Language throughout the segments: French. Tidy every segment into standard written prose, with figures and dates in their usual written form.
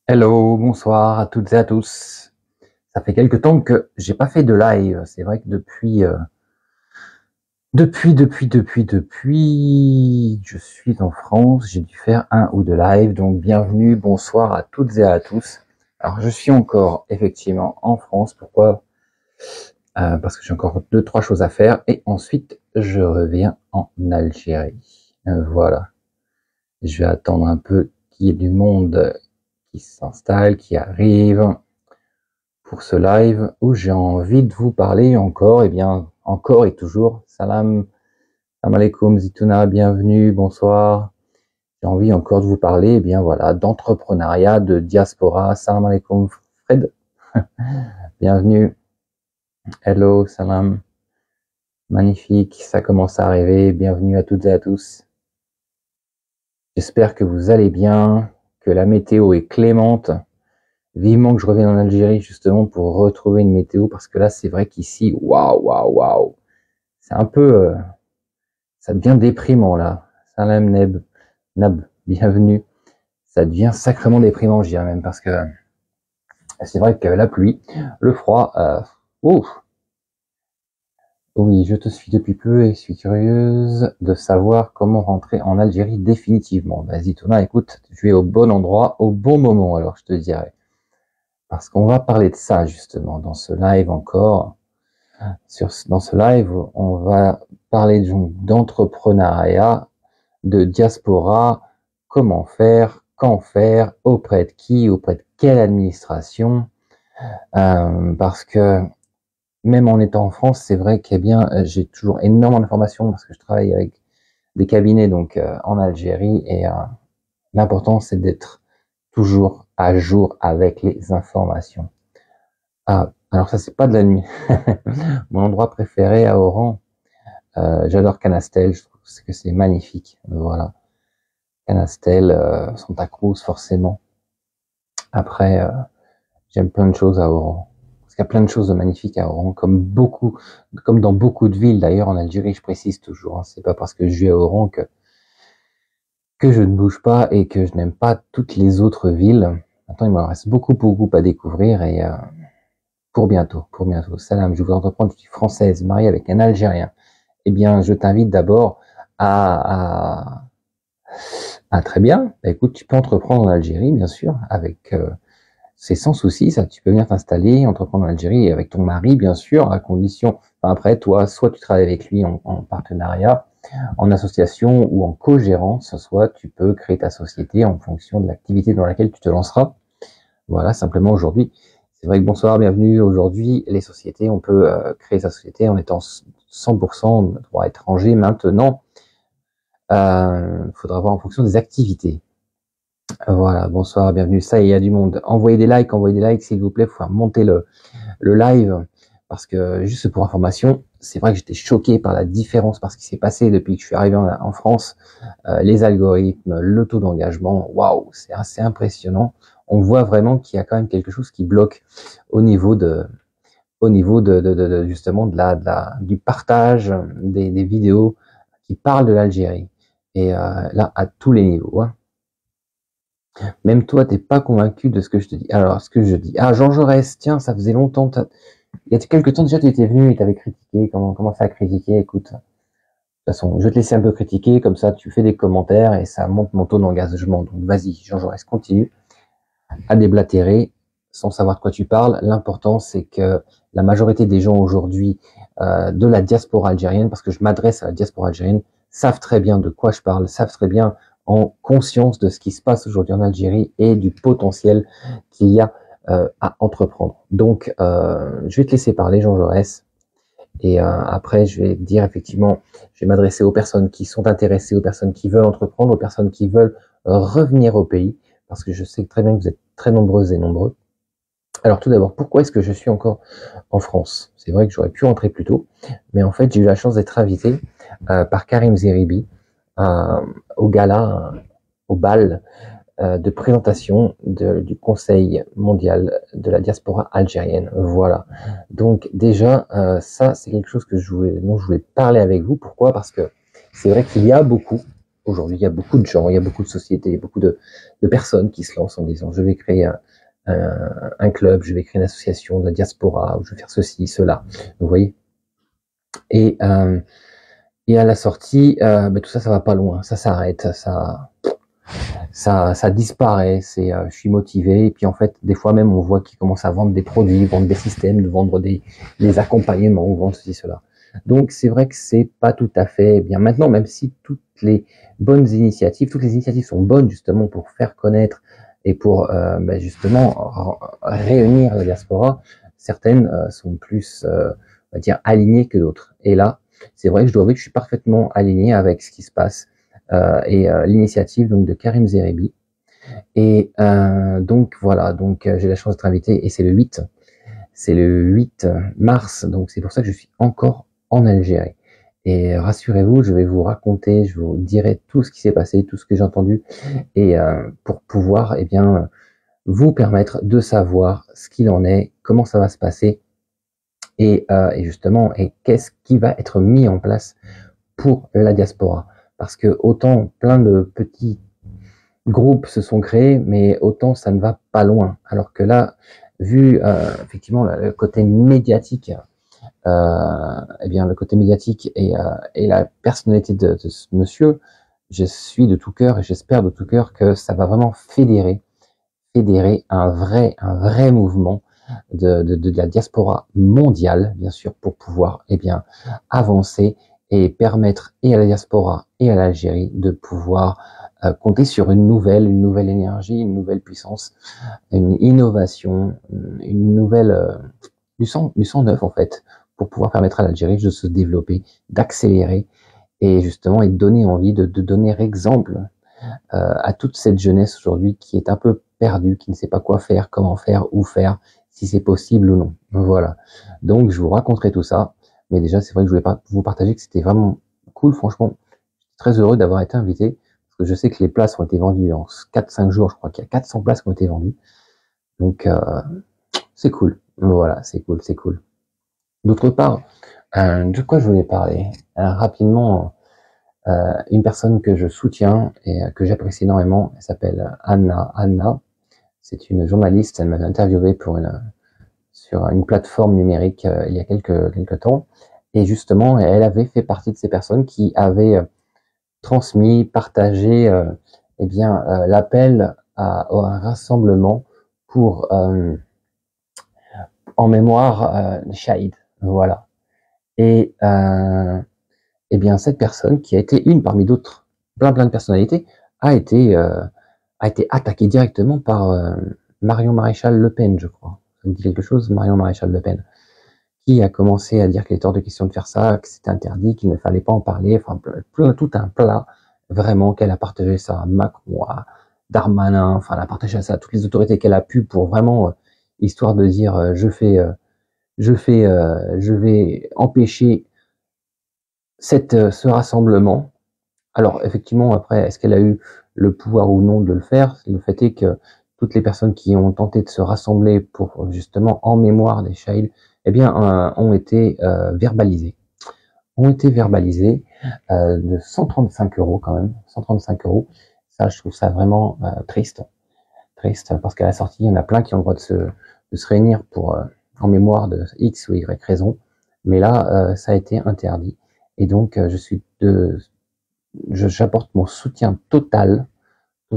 Hello, bonsoir à toutes et à tous. Ça fait quelque temps que j'ai pas fait de live. C'est vrai que depuis, je suis en France, j'ai dû faire un ou deux lives. Donc bienvenue, bonsoir à toutes et à tous. Alors je suis encore effectivement en France. Pourquoi? Parce que j'ai encore deux, trois choses à faire. Et ensuite, je reviens en Algérie. Voilà. Je vais attendre un peu qu'il y ait du monde qui s'installe, qui arrive pour ce live où j'ai envie de vous parler encore, et bien, encore et toujours. Salam alaikum Zitouna, bienvenue, bonsoir. J'ai envie encore de vous parler, et bien voilà, d'entrepreneuriat, de diaspora. Salam alaikum Fred, bienvenue. Hello, salam. Magnifique, ça commence à arriver. Bienvenue à toutes et à tous. J'espère que vous allez bien, que la météo est clémente. Vivement que je revienne en Algérie justement pour retrouver une météo, parce que là c'est vrai qu'ici, waouh, c'est un peu, ça devient déprimant là. Salam Nab, bienvenue. Ça devient sacrément déprimant, je dirais même, parce que c'est vrai que la pluie, le froid, ouf. Oui, je te suis depuis peu et suis curieuse de savoir comment rentrer en Algérie définitivement. Vas-y, Thomas, écoute, tu es au bon endroit, au bon moment, alors je te dirais. Parce qu'on va parler de ça, justement, dans ce live encore. Dans ce live, on va parler d'entrepreneuriat, de diaspora, comment faire, quand faire, auprès de qui, auprès de quelle administration, parce que même en étant en France, c'est vrai que bien, j'ai toujours énormément d'informations parce que je travaille avec des cabinets donc en Algérie et l'important c'est d'être toujours à jour avec les informations. Ah, alors ça c'est pas de la nuit. Mon endroit préféré à Oran, j'adore Canastel, je trouve que c'est magnifique. Voilà. Canastel, Santa Cruz forcément. Après, j'aime plein de choses à Oran. Parce qu'il y a plein de choses de magnifiques à Oran, comme dans beaucoup de villes d'ailleurs en Algérie, je précise toujours. Hein, c'est pas parce que je vis à Oran que je ne bouge pas et que je n'aime pas toutes les autres villes. Maintenant, il me reste beaucoup à découvrir et pour bientôt. Salam, je voudrais entreprendre, je suis française, mariée avec un Algérien. Eh bien, je t'invite d'abord à très bien. Bah, écoute, tu peux entreprendre en Algérie, bien sûr, avec c'est sans souci, ça. Tu peux venir t'installer, entreprendre en Algérie avec ton mari, bien sûr, à condition. Enfin, après, toi, soit tu travailles avec lui en partenariat, en association ou en co-gérance, soit tu peux créer ta société en fonction de l'activité dans laquelle tu te lanceras. Voilà, simplement aujourd'hui. C'est vrai que bonsoir, bienvenue. Aujourd'hui, les sociétés, on peut créer sa société en étant 100% droit étranger. Maintenant, faudra voir en fonction des activités. Voilà, bonsoir, bienvenue. Ça, il y a du monde. Envoyez des likes, s'il vous plaît, pour faire monter le live. Parce que, juste pour information, c'est vrai que j'étais choqué par la différence, par ce qui s'est passé depuis que je suis arrivé en France. Les algorithmes, le taux d'engagement, waouh, c'est assez impressionnant. On voit vraiment qu'il y a quand même quelque chose qui bloque au niveau de justement du partage des vidéos qui parlent de l'Algérie. Et là, à tous les niveaux. Hein. Même toi, t'es pas convaincu de ce que je te dis. Alors, ce que je dis. Ah, Jean Jaurès, tiens, ça faisait longtemps. Il y a quelques temps déjà, tu étais venu et t'avais critiqué. Comment ça a critiqué? Écoute, de toute façon, je vais te laisser un peu critiquer, comme ça, tu fais des commentaires et ça monte mon taux d'engagement. Donc, vas-y, Jean Jaurès, continue à déblatérer sans savoir de quoi tu parles. L'important, c'est que la majorité des gens aujourd'hui de la diaspora algérienne, parce que je m'adresse à la diaspora algérienne, savent très bien de quoi je parle, savent très bien en conscience de ce qui se passe aujourd'hui en Algérie et du potentiel qu'il y a à entreprendre. Donc, je vais te laisser parler, Jean Jaurès. Et après, je vais dire effectivement, je vais m'adresser aux personnes qui sont intéressées, aux personnes qui veulent entreprendre, aux personnes qui veulent revenir au pays, parce que je sais très bien que vous êtes très nombreuses et nombreux. Alors tout d'abord, pourquoi est-ce que je suis encore en France? C'est vrai que j'aurais pu rentrer plus tôt, mais en fait, j'ai eu la chance d'être invité par Karim Zeribi au gala, au bal de présentation du Conseil mondial de la diaspora algérienne. Voilà. Donc déjà, ça, c'est quelque chose dont je voulais parler avec vous. Pourquoi? Parce que c'est vrai qu'il y a beaucoup aujourd'hui, il y a beaucoup de gens, il y a beaucoup de sociétés, beaucoup de personnes qui se lancent en disant je vais créer un club, je vais créer une association de la diaspora, ou je vais faire ceci, cela. Vous voyez. Et à la sortie, tout ça, ça va pas loin, ça s'arrête, ça disparaît. C'est, je suis motivé, et puis en fait, des fois même, on voit qu'ils commencent à vendre des produits, vendre des systèmes, vendre des accompagnements, ou vendre ceci, cela. Donc c'est vrai que c'est pas tout à fait bien. Maintenant, même si toutes les initiatives sont bonnes justement pour faire connaître et pour justement réunir la diaspora, certaines sont plus, on va dire, alignées que d'autres. Et là, c'est vrai que je dois avouer que je suis parfaitement aligné avec ce qui se passe l'initiative donc de Karim Zeribi. Et donc voilà, donc j'ai la chance d'être invité et c'est le 8 mars, donc c'est pour ça que je suis encore en Algérie. Et rassurez-vous, je vais vous raconter, je vous dirai tout ce qui s'est passé, tout ce que j'ai entendu, et pour pouvoir vous permettre de savoir ce qu'il en est, comment ça va se passer, et justement, et qu'est-ce qui va être mis en place pour la diaspora. Parce que autant plein de petits groupes se sont créés, mais autant ça ne va pas loin. Alors que là, vu effectivement le côté médiatique, le côté médiatique et la personnalité de ce monsieur, je suis de tout cœur et j'espère de tout cœur que ça va vraiment fédérer un vrai mouvement de la diaspora mondiale, bien sûr, pour pouvoir avancer et permettre et à la diaspora et à l'Algérie de pouvoir compter sur une nouvelle énergie, une nouvelle puissance, une innovation, une nouvelle du sang neuf en fait, pour pouvoir permettre à l'Algérie de se développer, d'accélérer et justement et de donner envie, de donner exemple à toute cette jeunesse aujourd'hui qui est un peu perdue, qui ne sait pas quoi faire, comment faire, où faire, si c'est possible ou non. Voilà. Donc je vous raconterai tout ça, mais déjà c'est vrai que je voulais pas vous partager que c'était vraiment cool, franchement. Je suis très heureux d'avoir été invité, parce que je sais que les places ont été vendues en 4-5 jours, je crois qu'il y a 400 places qui ont été vendues. Donc c'est cool. Voilà, c'est cool. D'autre part, de quoi je voulais parler rapidement. Une personne que je soutiens et que j'apprécie énormément, elle s'appelle Anna. Anna, c'est une journaliste, elle m'avait interviewé sur une plateforme numérique il y a quelques temps, et justement, elle avait fait partie de ces personnes qui avaient transmis, partagé l'appel à un rassemblement pour en mémoire des Shahid. Voilà. Et cette personne, qui a été une parmi d'autres, plein de personnalités, a été attaquée directement par Marion Maréchal Le Pen, je crois. Ça vous dit quelque chose, Marion Maréchal Le Pen, qui a commencé à dire qu'il était hors de question de faire ça, que c'était interdit, qu'il ne fallait pas en parler, enfin tout un plat, vraiment, qu'elle a partagé ça à Macron, à Darmanin, enfin elle a partagé ça à toutes les autorités qu'elle a pu pour vraiment, histoire de dire je vais empêcher ce rassemblement. Alors effectivement, après, est-ce qu'elle a eu le pouvoir ou non de le faire? Le fait est que toutes les personnes qui ont tenté de se rassembler pour justement en mémoire des Shahid, ont été verbalisées. De 135 € quand même, 135 €. Ça, je trouve ça vraiment triste, parce qu'à la sortie, il y en a plein qui ont le droit de se réunir pour en mémoire de X ou Y raison, mais là, ça a été interdit. Et donc, j'apporte mon soutien total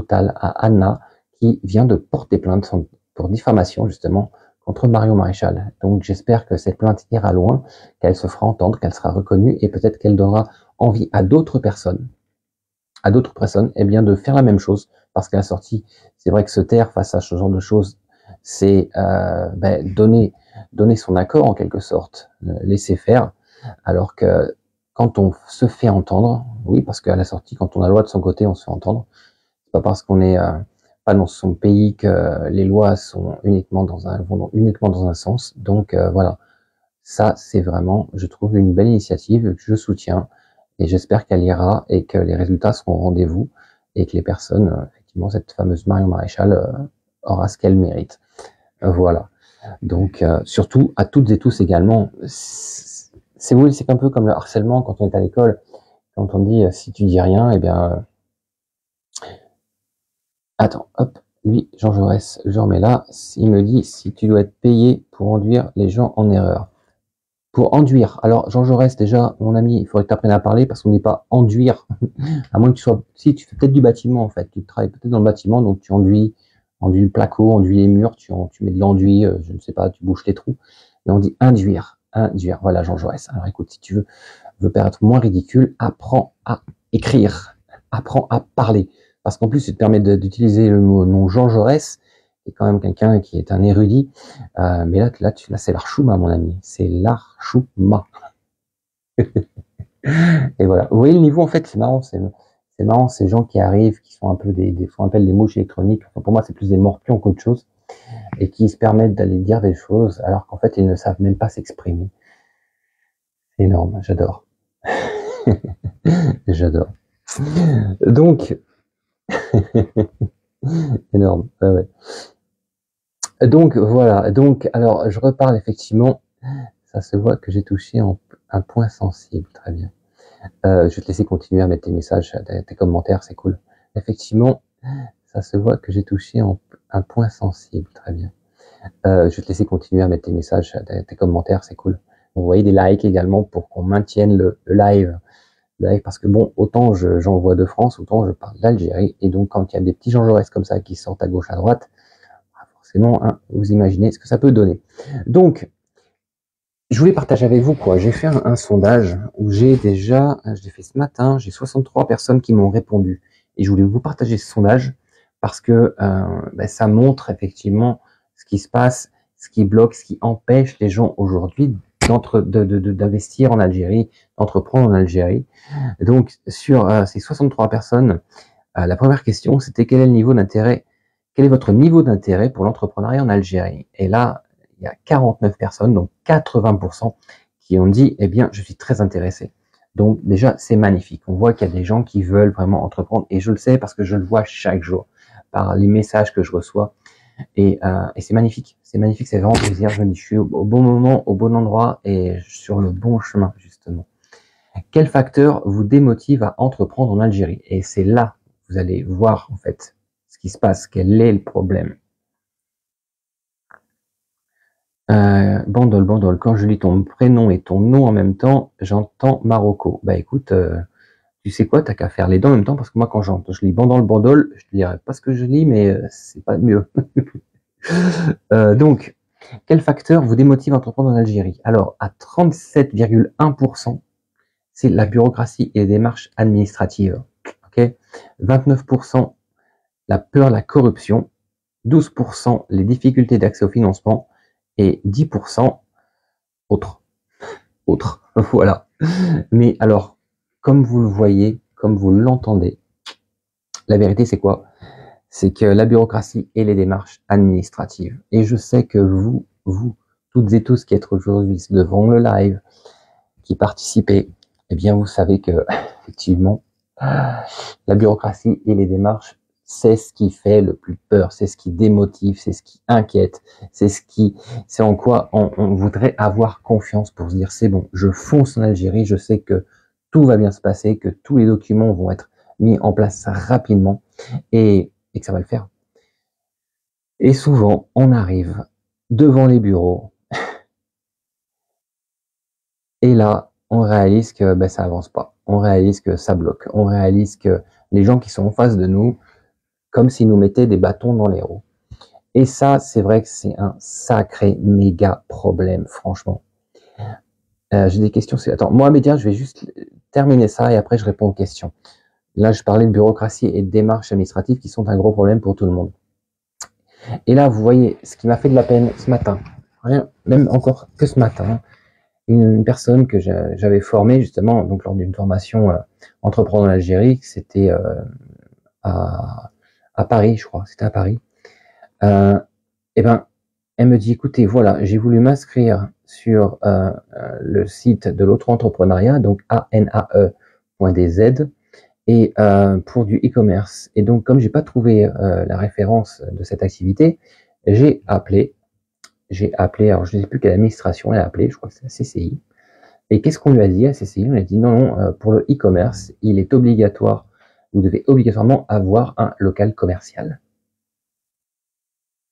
à Anna, qui vient de porter plainte pour diffamation, justement, contre Marion Maréchal. Donc, j'espère que cette plainte ira loin, qu'elle se fera entendre, qu'elle sera reconnue, et peut-être qu'elle donnera envie à d'autres personnes, de faire la même chose, parce qu'à la sortie, c'est vrai que se taire face à ce genre de choses, c'est donner son accord, en quelque sorte, laisser faire, alors que quand on se fait entendre, oui, parce qu'à la sortie, quand on a la loi de son côté, on se fait entendre. C'est pas parce qu'on n'est pas dans son pays que les lois vont uniquement dans un sens. Donc voilà, ça c'est vraiment, je trouve, une belle initiative que je soutiens, et j'espère qu'elle ira et que les résultats seront au rendez-vous, et que les personnes, effectivement, cette fameuse Marion Maréchal aura ce qu'elle mérite. Voilà. Donc surtout à toutes et tous également. C'est un peu comme le harcèlement quand on est à l'école, quand on dit si tu dis rien, Attends, hop, lui, Jean Jaurès, je remets là. Il me dit si tu dois être payé pour enduire les gens en erreur. Pour enduire. Alors, Jean Jaurès, déjà, mon ami, il faudrait que tu apprennes à parler parce qu'on n'est pas enduire. À moins que tu sois. Si, tu fais peut-être du bâtiment, en fait. Tu travailles peut-être dans le bâtiment, donc tu enduis le placo, enduis les murs, tu mets de l'enduit, je ne sais pas, tu bouches les trous. Mais on dit induire. Induire. Voilà, Jean Jaurès. Alors, écoute, si tu veux paraître moins ridicule, apprends à écrire. Apprends à parler. Parce qu'en plus, ça te permet d'utiliser le nom Jean Jaurès, qui est quand même quelqu'un qui est un érudit. Mais là, c'est l'archouma, mon ami. C'est l'archouma. Et voilà. Vous voyez le niveau, en fait, c'est marrant. C'est marrant, ces gens qui arrivent, qui sont un peu des fois on appelle des mouches électroniques. Enfin, pour moi, c'est plus des morpions qu'autre chose. Et qui se permettent d'aller dire des choses, alors qu'en fait, ils ne savent même pas s'exprimer. C'est énorme. J'adore. J'adore. Donc, énorme. Ouais. Donc voilà, alors je reparle effectivement, ça se voit que j'ai touché un point sensible, très bien. Je vais te laisser continuer à mettre tes messages, tes commentaires, c'est cool. Effectivement, ça se voit que j'ai touché un point sensible, très bien. Je vais te laisser continuer à mettre tes messages, tes commentaires, c'est cool. Vous voyez des likes également pour qu'on maintienne le live. Parce que bon, autant j'envoie de France, autant je parle d'Algérie, et donc quand il y a des petits Jean Jaurès comme ça qui sortent à gauche, à droite, forcément, hein, vous imaginez ce que ça peut donner. Donc, je voulais partager avec vous quoi. J'ai fait un sondage où je l'ai fait ce matin, j'ai 63 personnes qui m'ont répondu, et je voulais vous partager ce sondage parce que ça montre effectivement ce qui se passe, ce qui bloque, ce qui empêche les gens aujourd'hui d'investir en Algérie, d'entreprendre en Algérie. Donc, sur ces 63 personnes, la première question, c'était quel est votre niveau d'intérêt pour l'entrepreneuriat en Algérie? Et là, il y a 49 personnes, donc 80%, qui ont dit, eh bien, je suis très intéressé. Donc, déjà, c'est magnifique. On voit qu'il y a des gens qui veulent vraiment entreprendre, et je le sais parce que je le vois chaque jour, par les messages que je reçois. Et c'est magnifique. C'est magnifique, c'est vraiment plaisir. Je me dis, je suis au bon moment, au bon endroit, et sur le bon chemin, justement. Quel facteur vous démotive à entreprendre en Algérie? Et c'est là que vous allez voir, en fait, ce qui se passe, quel est le problème. Bandol, quand je lis ton prénom et ton nom en même temps, j'entends Marocco. Bah écoute, tu sais quoi, t'as qu'à faire les deux en même temps, parce que moi quand je lis Bandol, je dirais pas ce que je lis, mais c'est pas mieux. Donc, quel facteur vous démotive à entreprendre en Algérie? Alors, à 37,1%, c'est la bureaucratie et les démarches administratives. Okay, 29%, la peur, la corruption. 12%, les difficultés d'accès au financement. Et 10%, autres. Voilà. Mais alors, comme vous le voyez, comme vous l'entendez, la vérité c'est quoi? C'est que la bureaucratie et les démarches administratives. Et je sais que vous, toutes et tous qui êtes aujourd'hui devant le live, qui participez, eh bien vous savez que effectivement, la bureaucratie et les démarches, c'est ce qui fait le plus peur, c'est ce qui démotive, c'est ce qui inquiète, c'est en quoi on voudrait avoir confiance pour se dire c'est bon, je fonce en Algérie, je sais que tout va bien se passer, que tous les documents vont être mis en place rapidement et que ça va le faire. Et souvent, on arrive devant les bureaux et là, on réalise que ça avance pas, on réalise que ça bloque, on réalise que les gens qui sont en face de nous, comme s'ils nous mettaient des bâtons dans les roues. Et ça, c'est vrai que c'est un sacré méga problème, franchement. J'ai des questions. Attends, Mohamedia, je vais juste terminer ça et après je réponds aux questions. Là, je parlais de bureaucratie et de démarches administratives qui sont un gros problème pour tout le monde. Et là, vous voyez, ce qui m'a fait de la peine ce matin, rien, même encore que ce matin, une personne que j'avais formée justement donc lors d'une formation entreprendre en Algérie, c'était à Paris, je crois, c'était à Paris. Et ben, elle me dit, écoutez, voilà, j'ai voulu m'inscrire sur le site de l'auto-entrepreneuriat, donc anae.dz, et pour du e-commerce. Et donc, comme j'ai pas trouvé la référence de cette activité, j'ai appelé, alors je ne sais plus quelle administration elle a appelé, je crois que c'est la CCI. Et qu'est-ce qu'on lui a dit à la CCI? On lui a dit non, pour le e-commerce, il est obligatoire, vous devez obligatoirement avoir un local commercial.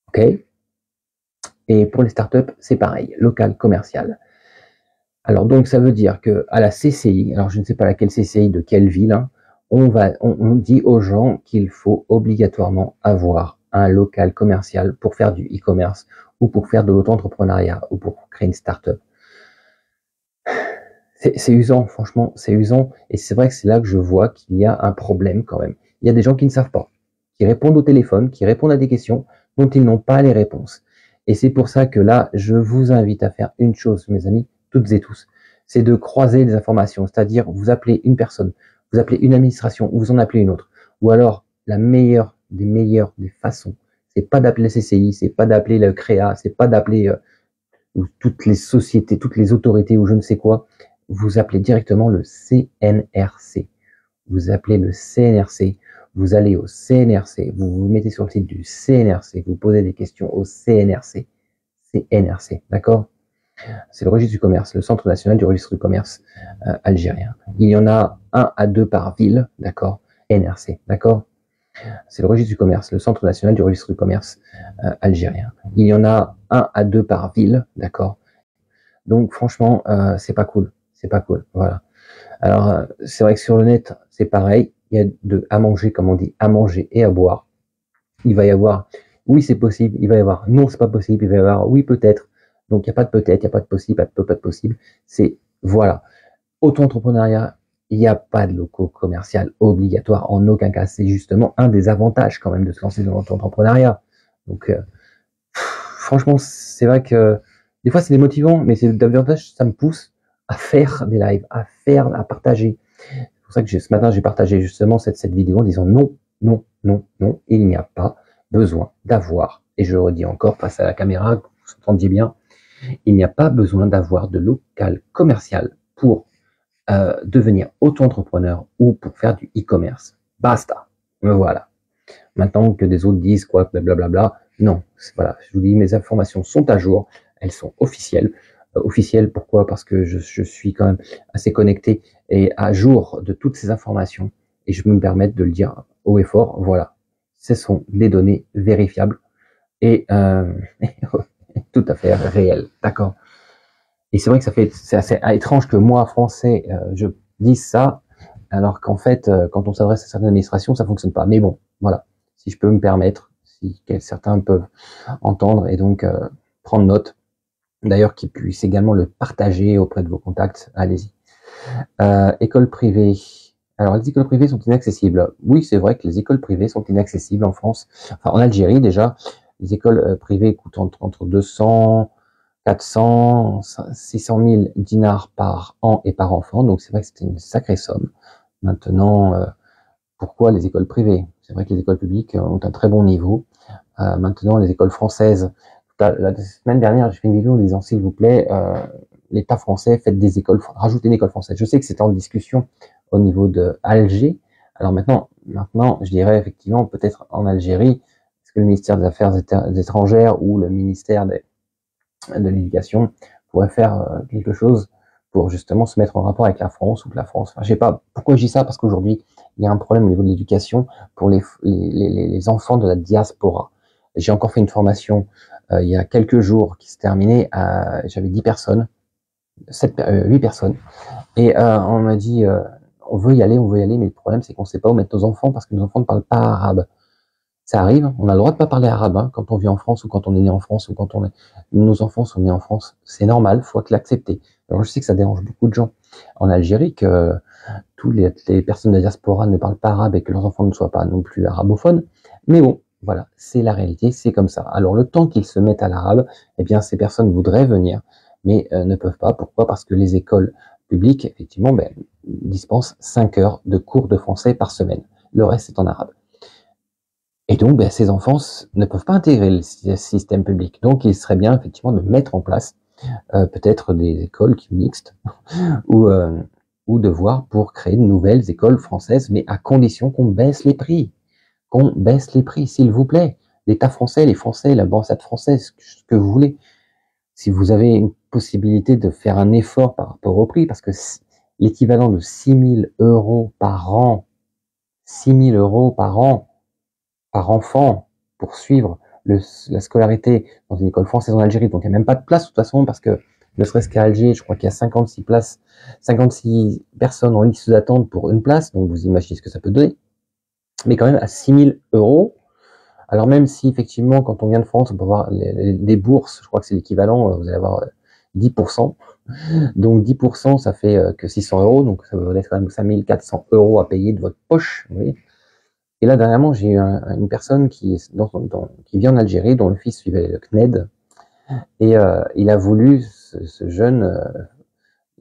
Ok. Et pour les startups, c'est pareil, local, commercial. Alors donc ça veut dire que à la CCI, alors je ne sais pas laquelle CCI de quelle ville, hein, on dit aux gens qu'il faut obligatoirement avoir un local commercial pour faire du e-commerce ou pour faire de l'auto-entrepreneuriat ou pour créer une startup. C'est usant, franchement, c'est usant. Et c'est vrai que c'est là que je vois qu'il y a un problème quand même. Il y a des gens qui ne savent pas, qui répondent au téléphone, qui répondent à des questions dont ils n'ont pas les réponses. Et c'est pour ça que là, je vous invite à faire une chose, mes amis, toutes et tous, c'est de croiser les informations. C'est-à-dire, vous appelez une personne, vous appelez une administration, ou vous en appelez une autre. Ou alors, la meilleure des façons, c'est pas d'appeler la CCI, c'est pas d'appeler le CREA, c'est pas d'appeler toutes les sociétés, toutes les autorités ou je ne sais quoi, vous appelez directement le CNRC. Vous appelez le CNRC, vous allez au CNRC, vous vous mettez sur le site du CNRC, vous posez des questions au CNRC. CNRC, d'accord? C'est le registre du commerce, le Centre national du registre du commerce algérien. Il y en a 1 à 2 par ville, d'accord? NRC, d'accord? C'est le registre du commerce, le Centre national du registre du commerce algérien. Il y en a 1 à 2 par ville, d'accord? Donc franchement, c'est pas cool. C'est pas cool. Voilà. Alors, c'est vrai que sur le net, c'est pareil. Il y a à manger, comme on dit, à manger et à boire. Il va y avoir, oui, c'est possible. Il va y avoir, non, c'est pas possible. Il va y avoir, oui, peut-être. Donc, il n'y a pas de peut-être, il n'y a pas de possible, pas de possible. C'est, voilà. Auto-entrepreneuriat, il n'y a pas de locaux commercial obligatoire en aucun cas. C'est justement un des avantages quand même de se lancer dans l'auto-entrepreneuriat. Donc, franchement, c'est vrai que des fois c'est démotivant, mais c'est davantage, ça me pousse à faire des lives, à partager. C'est pour ça que ce matin j'ai partagé justement cette vidéo en disant non, non, non, non, il n'y a pas besoin d'avoir, et je le redis encore face à la caméra, que vous entendiez bien, il n'y a pas besoin d'avoir de local commercial pour devenir auto-entrepreneur ou pour faire du e-commerce. Basta. Me voilà. Maintenant que des autres disent quoi, blablabla, non, voilà, je vous dis, mes informations sont à jour, elles sont officielles. Officielles, pourquoi? Parce que je suis quand même assez connecté et à jour de toutes ces informations et je peux me permettre de le dire haut et fort, voilà, ce sont des données vérifiables et tout à fait réelles, d'accord? Et c'est vrai que c'est assez étrange que moi, français, je dise ça, alors qu'en fait, quand on s'adresse à certaines administrations, ça fonctionne pas. Mais bon, voilà. Si je peux me permettre, si certains peuvent entendre et donc prendre note, d'ailleurs qu'ils puissent également le partager auprès de vos contacts, allez-y. Écoles privées. Alors les écoles privées sont inaccessibles. Oui, c'est vrai que les écoles privées sont inaccessibles en France. Enfin, en Algérie déjà, les écoles privées coûtent entre 200, 400, 600 000 dinars par an et par enfant. Donc c'est vrai que c'était une sacrée somme. Maintenant, pourquoi les écoles privées? C'est vrai que les écoles publiques ont un très bon niveau. Maintenant, les écoles françaises. La semaine dernière, j'ai fait une vidéo en disant, s'il vous plaît, l'État français, faites des écoles, rajoutez une école française. Je sais que c'est en discussion au niveau de Alger. Alors maintenant, je dirais effectivement, peut-être en Algérie, est-ce que le ministère des Affaires étrangères ou le ministère de l'Éducation pourrait faire quelque chose pour justement se mettre en rapport avec la France ou que la France. Enfin, je sais pas pourquoi je dis ça, parce qu'aujourd'hui, il y a un problème au niveau de l'éducation pour les enfants de la diaspora. J'ai encore fait une formation il y a quelques jours qui se terminait. J'avais 10 personnes, 8 personnes, et on m'a dit on veut y aller, mais le problème c'est qu'on ne sait pas où mettre nos enfants parce que nos enfants ne parlent pas arabe. Ça arrive, on a le droit de pas parler arabe hein, quand on vit en France ou quand on est né en France ou quand nos enfants sont nés en France. C'est normal, faut l'accepter. Alors je sais que ça dérange beaucoup de gens en Algérie que tous les personnes de la diaspora ne parlent pas arabe et que leurs enfants ne soient pas non plus arabophones. Mais bon, voilà, c'est la réalité, c'est comme ça. Alors le temps qu'ils se mettent à l'arabe, eh bien ces personnes voudraient venir, mais ne peuvent pas. Pourquoi? Parce que les écoles publiques, effectivement, dispensent 5 heures de cours de français par semaine. Le reste est en arabe. Et donc, ces enfants ne peuvent pas intégrer le système public. Donc, il serait bien effectivement de mettre en place peut-être des écoles mixtes ou de voir pour créer de nouvelles écoles françaises, mais à condition qu'on baisse les prix. Qu'on baisse les prix, s'il vous plaît. L'État français, les Français, l'ambassade française, ce que vous voulez. Si vous avez une possibilité de faire un effort par rapport au prix, parce que l'équivalent de 6 000 € par an, 6 000 € par an, par enfant pour suivre la scolarité dans une école française en Algérie, donc il n'y a même pas de place de toute façon, parce que ne serait-ce qu'à Alger, je crois qu'il y a 56 places, 56 personnes en liste d'attente pour une place, donc vous imaginez ce que ça peut donner. Mais quand même à 6 000 €. Alors même si effectivement, quand on vient de France, on peut avoir des bourses, je crois que c'est l'équivalent, vous allez avoir 10%. Donc 10%, ça fait que 600 €, donc ça va être quand même 5 400 € à payer de votre poche. Vous voyez. Et là, dernièrement, j'ai eu une personne qui vit en Algérie, dont le fils suivait le CNED, et il a voulu, ce jeune,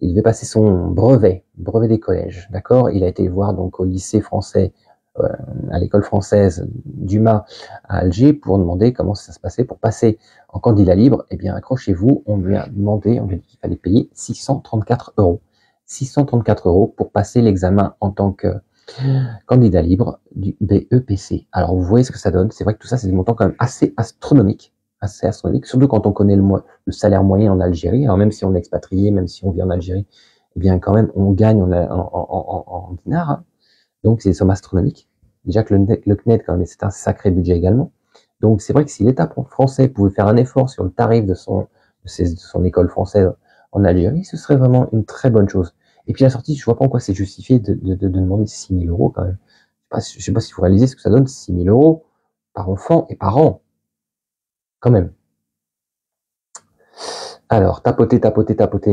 il devait passer son brevet des collèges, d'accord. Il a été voir donc au lycée français, à l'école française d'Uma à Alger, pour demander comment ça se passait pour passer en candidat libre. Eh bien, accrochez-vous, on lui a dit qu'il fallait payer 634 €. 634 € pour passer l'examen en tant que candidat libre du BEPC. Alors vous voyez ce que ça donne. C'est vrai que tout ça, c'est des montants quand même assez astronomiques, surtout quand on connaît le salaire moyen en Algérie. Alors même si on est expatrié, même si on vit en Algérie, eh bien quand même on gagne en dinars, hein. Donc c'est des sommes astronomiques. Déjà que le CNED quand même, c'est un sacré budget également. Donc c'est vrai que si l'État français pouvait faire un effort sur le tarif de son école française en Algérie, ce serait vraiment une très bonne chose. Et puis la sortie, je vois pas en quoi c'est justifié de demander 6 000 € quand même. Je sais pas si vous réalisez ce que ça donne, 6 000 € par enfant et par an. Quand même. Alors, tapotez.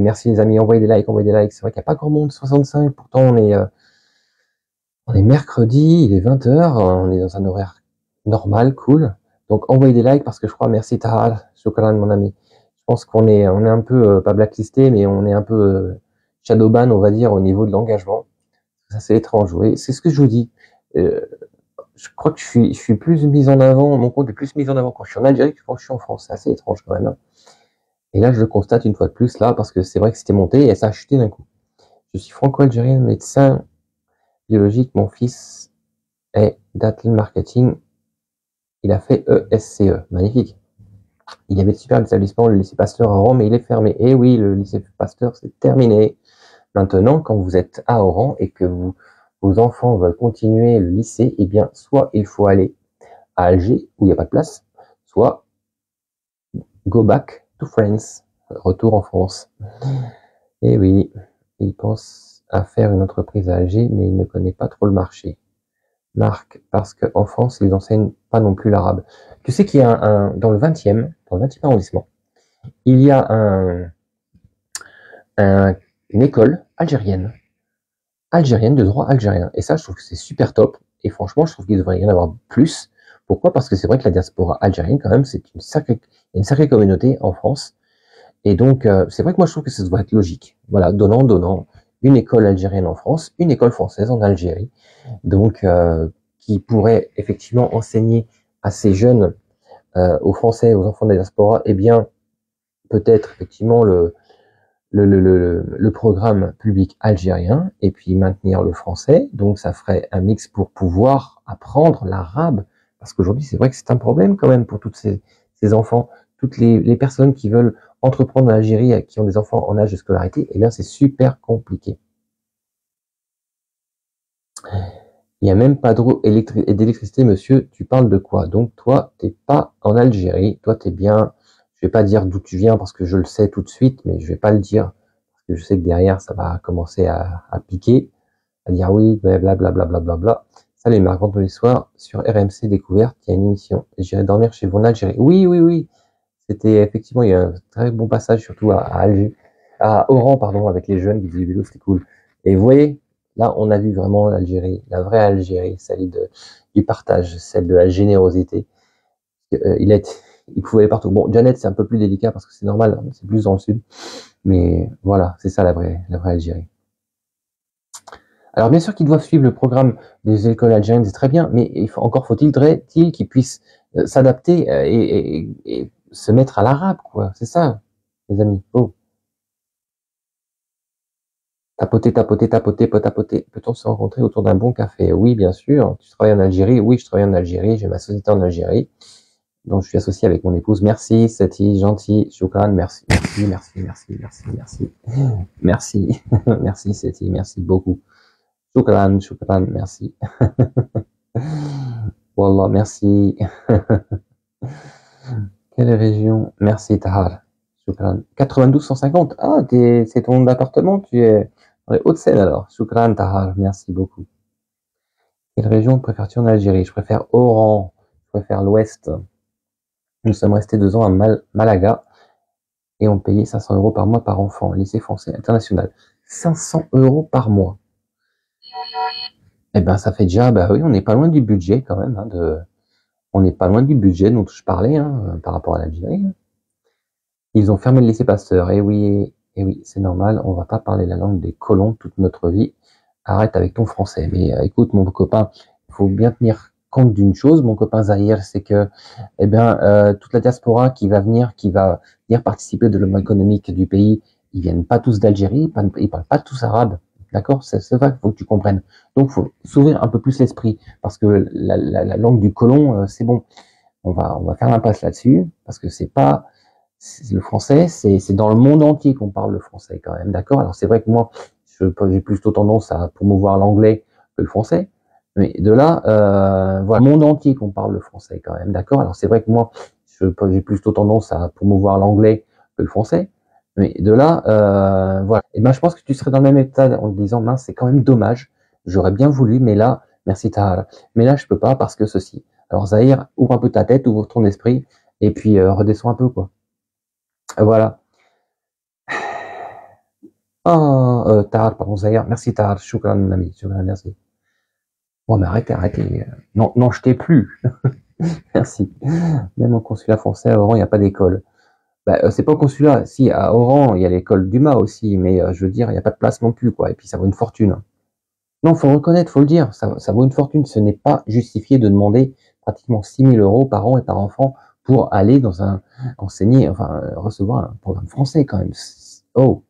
Merci les amis, envoyez des likes. C'est vrai qu'il n'y a pas grand monde, 65. Pourtant, on est mercredi, il est 20h. On est dans un horaire normal, cool. Donc, envoyez des likes parce que je crois, merci Tahal, Shukran mon ami. Je pense qu'on est un peu, pas blacklisté, mais on est un peu shadowban, on va dire, au niveau de l'engagement. Ça, c'est étrange, oui. C'est ce que je vous dis. Je crois que je suis plus mis en avant, mon compte est plus mis en avant quand je suis en Algérie que quand je suis en France. C'est assez étrange quand même, hein. Et là, je le constate une fois de plus, là, parce que c'est vrai que c'était monté et ça a chuté d'un coup. Je suis franco-algérien, médecin biologique. Mon fils est data marketing. Il a fait ESCE. Magnifique. Il y avait de super établissements, le lycée Pasteur à Oran, mais il est fermé. Et oui, le lycée Pasteur, c'est terminé. Maintenant, quand vous êtes à Oran et que vos enfants veulent continuer le lycée, eh bien, soit il faut aller à Alger, où il n'y a pas de place, soit go back to France, retour en France. Et oui, il pense à faire une entreprise à Alger, mais il ne connaît pas trop le marché. Marc, parce qu'en France, ils enseignent pas non plus l'arabe. Tu sais qu'il y a dans le 20e arrondissement, il y a une école algérienne de droit algérien. Et ça, je trouve que c'est super top. Et franchement, je trouve qu'il devrait y en avoir plus. Pourquoi? Parce que c'est vrai que la diaspora algérienne, quand même, c'est une sacrée communauté en France. Et donc, c'est vrai que moi, je trouve que ça devrait être logique. Voilà, donnant. Une école algérienne en France, une école française en Algérie. Donc, qui pourrait effectivement enseigner à ces jeunes, aux Français, aux enfants de la diaspora, eh bien, peut-être effectivement le programme public algérien et puis maintenir le français. Donc ça ferait un mix pour pouvoir apprendre l'arabe, parce qu'aujourd'hui c'est vrai que c'est un problème quand même pour toutes ces enfants, toutes les personnes qui veulent entreprendre en Algérie, qui ont des enfants en âge de scolarité. Eh bien c'est super compliqué. Il n'y a même pas d'eau et d'électricité, monsieur, tu parles de quoi? Donc toi, t'es pas en Algérie, toi t'es bien. Je vais pas dire d'où tu viens parce que je le sais tout de suite, mais je vais pas le dire parce que je sais que derrière ça va commencer à piquer, à dire oui, blablabla. Salut Marc, tous les soirs sur RMC Découverte, il y a une émission. J'irai dormir chez vous en Algérie. Oui. C'était effectivement, il y a un très bon passage, surtout à Alger, à Oran, pardon, avec les jeunes qui faisaient du vélo, c'était cool. Et vous voyez, là, on a vu vraiment l'Algérie, la vraie Algérie, celle du partage, celle de la générosité. Il pouvait aller partout. Bon, Janet, c'est un peu plus délicat parce que c'est normal, hein, c'est plus dans le sud. Mais voilà, c'est ça la vraie Algérie. Alors bien sûr qu'ils doivent suivre le programme des écoles algériennes, c'est très bien, mais encore faut-il qu'ils puissent s'adapter et se mettre à l'arabe, quoi. C'est ça, les amis. Oh. Tapoter. Peut-on se rencontrer autour d'un bon café? Oui, bien sûr. Tu travailles en Algérie? Oui, je travaille en Algérie. J'ai ma société en Algérie. Donc, je suis associé avec mon épouse. Merci, Sati, gentil. Shukran, merci. Merci, merci, Sati, merci beaucoup. Shukran, merci. Wallah, merci. Quelle région? Merci Tahar. Shukran. 92 150. Ah, c'est ton appartement, tu es dans les Hauts-de-Seine alors. Shukran Tahar, merci beaucoup. Quelle région préfères-tu en Algérie? Je préfère Oran, je préfère l'Ouest. Nous sommes restés 2 ans à Malaga et on payait 500 € par mois par enfant, lycée français international. 500 € par mois. Eh ben, ça fait déjà, bah oui, on n'est pas loin du budget quand même, hein, on n'est pas loin du budget dont je parlais, hein, par rapport à l'Algérie. Ils ont fermé le lycée Pasteur. Et oui, c'est normal, on va pas parler la langue des colons toute notre vie. Arrête avec ton français. Mais écoute, mon copain, il faut bien tenir compte d'une chose, mon copain Zahir, c'est que, eh bien, toute la diaspora qui va venir participer au développement économique du pays, ils viennent pas tous d'Algérie, ils parlent pas tous arabe. D'accord? C'est ça qu'il faut que tu comprennes. Donc, faut s'ouvrir un peu plus l'esprit, parce que la langue du colon, c'est bon. On va faire l'impasse là-dessus, parce que le français, c'est dans le monde entier qu'on parle le français quand même, d'accord? Alors c'est vrai que moi, j'ai plutôt tendance à promouvoir l'anglais que le français, mais de là, voilà, le monde entier qu'on parle le français quand même, d'accord? Alors c'est vrai que moi, j'ai plutôt tendance à promouvoir l'anglais que le français, mais de là, voilà. Et ben je pense que tu serais dans le même état en te disant, mince, c'est quand même dommage, j'aurais bien voulu, mais là, merci Tahar, mais là je peux pas parce que ceci. Alors Zahir, ouvre un peu ta tête, ouvre ton esprit, et puis redescends un peu, quoi. Voilà. Ah, Tahar, pardon, Zahir. Merci, Tahar. Shukran, mon ami. Shukran, merci. Oh, mais arrêtez. Non, non, je t'ai plus. Merci. Même au consulat français, à Oran, il n'y a pas d'école. Bah, c'est pas au consulat. Si, à Oran, il y a l'école d'Uma aussi, mais je veux dire, il n'y a pas de place non plus, quoi. Et puis, ça vaut une fortune. Non, faut le reconnaître, faut le dire. Ça vaut une fortune. Ce n'est pas justifié de demander pratiquement 6 000 € par an et par enfant pour aller enseigner, enfin, recevoir un programme français, quand même. Oh.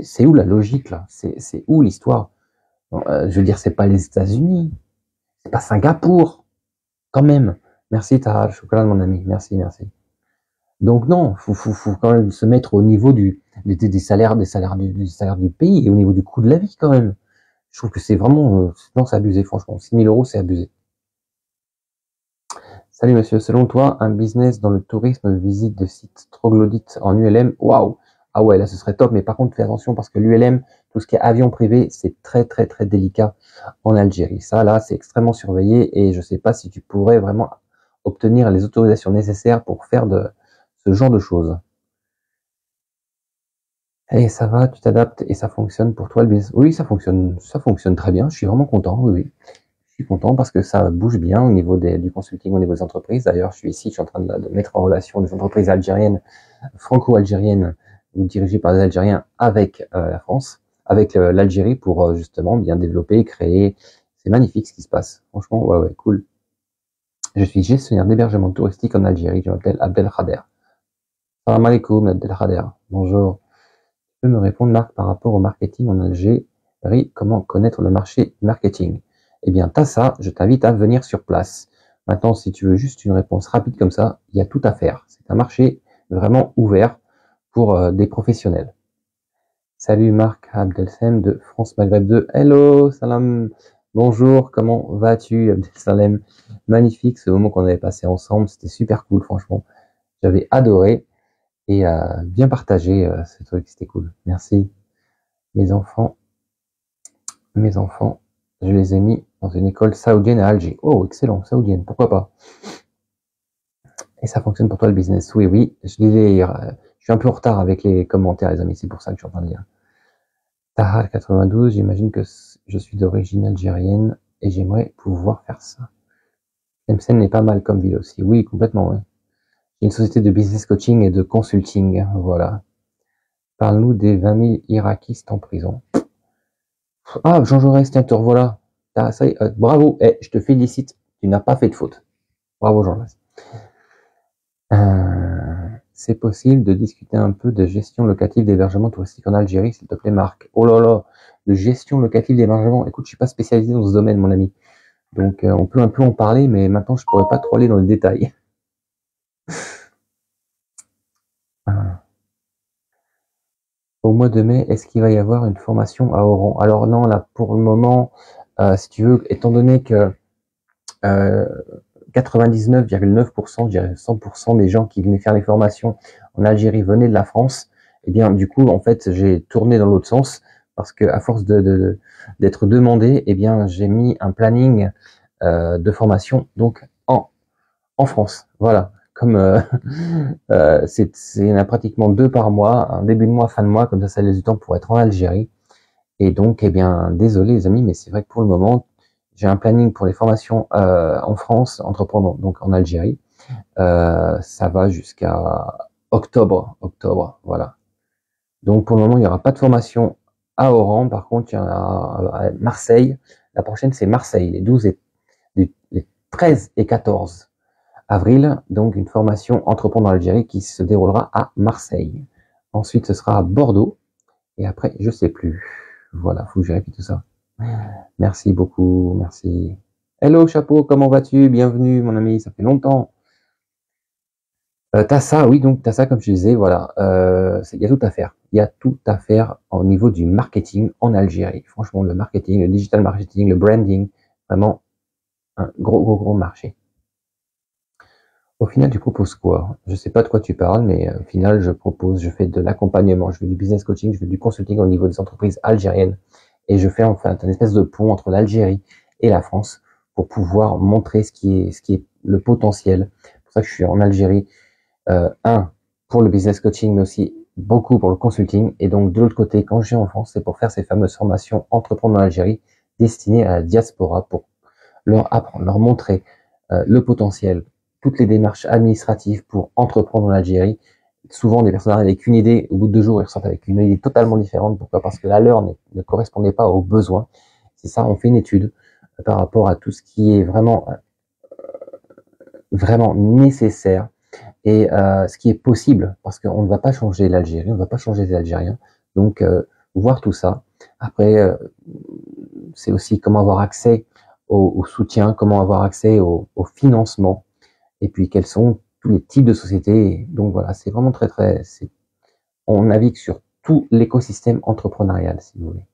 C'est où la logique là? C'est où l'histoire? Je veux dire, c'est pas les États-Unis, c'est pas Singapour, quand même. Merci Tahar, chocolat mon ami, merci. Donc non, faut quand même se mettre au niveau des salaires, du salaire du pays et au niveau du coût de la vie quand même. Je trouve que c'est vraiment, non, c'est abusé franchement. 6 000 €, c'est abusé. Salut monsieur, selon toi, un business dans le tourisme, visite de sites troglodytes en ULM, waouh! Ah ouais, là ce serait top, mais par contre fais attention parce que l'ULM, tout ce qui est avion privé, c'est très délicat en Algérie. Ça là, c'est extrêmement surveillé et je sais pas si tu pourrais vraiment obtenir les autorisations nécessaires pour faire de ce genre de choses. Et ça va, tu t'adaptes et ça fonctionne pour toi le business. Oui, ça fonctionne très bien, je suis vraiment content, oui. Je suis content parce que ça bouge bien au niveau du consulting, au niveau des entreprises. D'ailleurs, je suis en train de mettre en relation des entreprises algériennes, franco-algériennes ou dirigées par des Algériens avec la France, avec l'Algérie pour justement bien développer, créer. C'est magnifique ce qui se passe. Franchement, ouais, cool. Je suis gestionnaire d'hébergement touristique en Algérie. Je m'appelle Abdelkhader. Salam alaikum, Abdelkhader. Bonjour. Tu peux me répondre, Marc, par rapport au marketing en Algérie? Comment connaître le marché marketing? Eh bien, t'as ça, je t'invite à venir sur place. Maintenant, si tu veux juste une réponse rapide comme ça, il y a tout à faire. C'est un marché vraiment ouvert pour des professionnels. Salut Marc Abdelsem de France Maghreb 2. Hello, salam, bonjour, comment vas-tu Abdelsalem? Magnifique ce moment qu'on avait passé ensemble, c'était super cool franchement. J'avais adoré et bien partagé ce truc, c'était cool. Merci. Mes enfants, je les ai mis dans une école saoudienne à Alger. Oh, excellent, saoudienne, pourquoi pas. Et ça fonctionne pour toi le business? Oui, je suis un peu en retard avec les commentaires, les amis, c'est pour ça que je suis en train de lire. Tahar 92, j'imagine que je suis d'origine algérienne et j'aimerais pouvoir faire ça. Tlemcen n'est pas mal comme ville aussi. Oui, complètement, oui. J'ai une société de business coaching et de consulting, voilà. Parle-nous des 20 000 Irakistes en prison. Ah, Jean Jaurès, tiens, te revoilà. Ça y est, bravo, je te félicite, tu n'as pas fait de faute. Bravo Jean Jaurès. C'est possible de discuter un peu de gestion locative d'hébergement touristique en Algérie, s'il te plaît Marc. Oh là là, de gestion locative d'hébergement. Écoute, je suis pas spécialisé dans ce domaine, mon ami. Donc on peut un peu en parler, mais maintenant je pourrais pas trop aller dans le détail. Au mois de mai, est-ce qu'il va y avoir une formation à Oran? Alors non, là pour le moment, si tu veux, étant donné que 99,9%, je dirais 100% des gens qui venaient faire les formations en Algérie venaient de la France. Et bien, du coup, en fait, j'ai tourné dans l'autre sens parce que à force d'être demandé, eh bien, j'ai mis un planning de formation donc en France. Voilà. Comme il y en a pratiquement 2 par mois, un début de mois, fin de mois, comme ça laisse du temps pour être en Algérie. Et donc, eh bien, désolé les amis, mais c'est vrai que pour le moment, j'ai un planning pour les formations en France, entreprendre donc en Algérie. Ça va jusqu'à octobre, voilà. Donc pour le moment, il n'y aura pas de formation à Oran. Par contre, il y en a à Marseille. La prochaine, c'est Marseille, les 13 et 14 avril. Donc une formation entreprendre en Algérie qui se déroulera à Marseille. Ensuite, ce sera à Bordeaux. Et après, je sais plus. Voilà, faut que je vérifie tout ça. Merci beaucoup, merci. Hello chapeau, comment vas-tu? Bienvenue mon ami, ça fait longtemps. Tassa, oui, donc Tassa, comme je disais, voilà, il y a tout à faire. Il y a tout à faire au niveau du marketing en Algérie. Franchement, le marketing, le digital marketing, le branding, vraiment un gros marché. Au final, tu proposes quoi? Je sais pas de quoi tu parles, mais au final, je fais de l'accompagnement, je fais du business coaching, je fais du consulting au niveau des entreprises algériennes, et je fais enfin une espèce de pont entre l'Algérie et la France pour pouvoir montrer ce qui est le potentiel. C'est pour ça que je suis en Algérie. Pour le business coaching, mais aussi beaucoup pour le consulting. Et donc, de l'autre côté, quand je suis en France, c'est pour faire ces fameuses formations entreprendre en Algérie destinées à la diaspora pour leur apprendre, leur montrer le potentiel, toutes les démarches administratives pour entreprendre en Algérie. Souvent, des personnes arrivent avec une idée, au bout de 2 jours, ils ressortent avec une idée totalement différente. Pourquoi? Parce que la leur ne correspondait pas aux besoins. C'est ça, on fait une étude par rapport à tout ce qui est vraiment nécessaire et ce qui est possible, parce qu'on ne va pas changer l'Algérie, on ne va pas changer les Algériens. Donc, voir tout ça. Après, c'est aussi comment avoir accès au soutien, comment avoir accès au financement, et puis quels sont tous les types de sociétés. Donc voilà, c'est vraiment on navigue sur tout l'écosystème entrepreneurial, si vous voulez.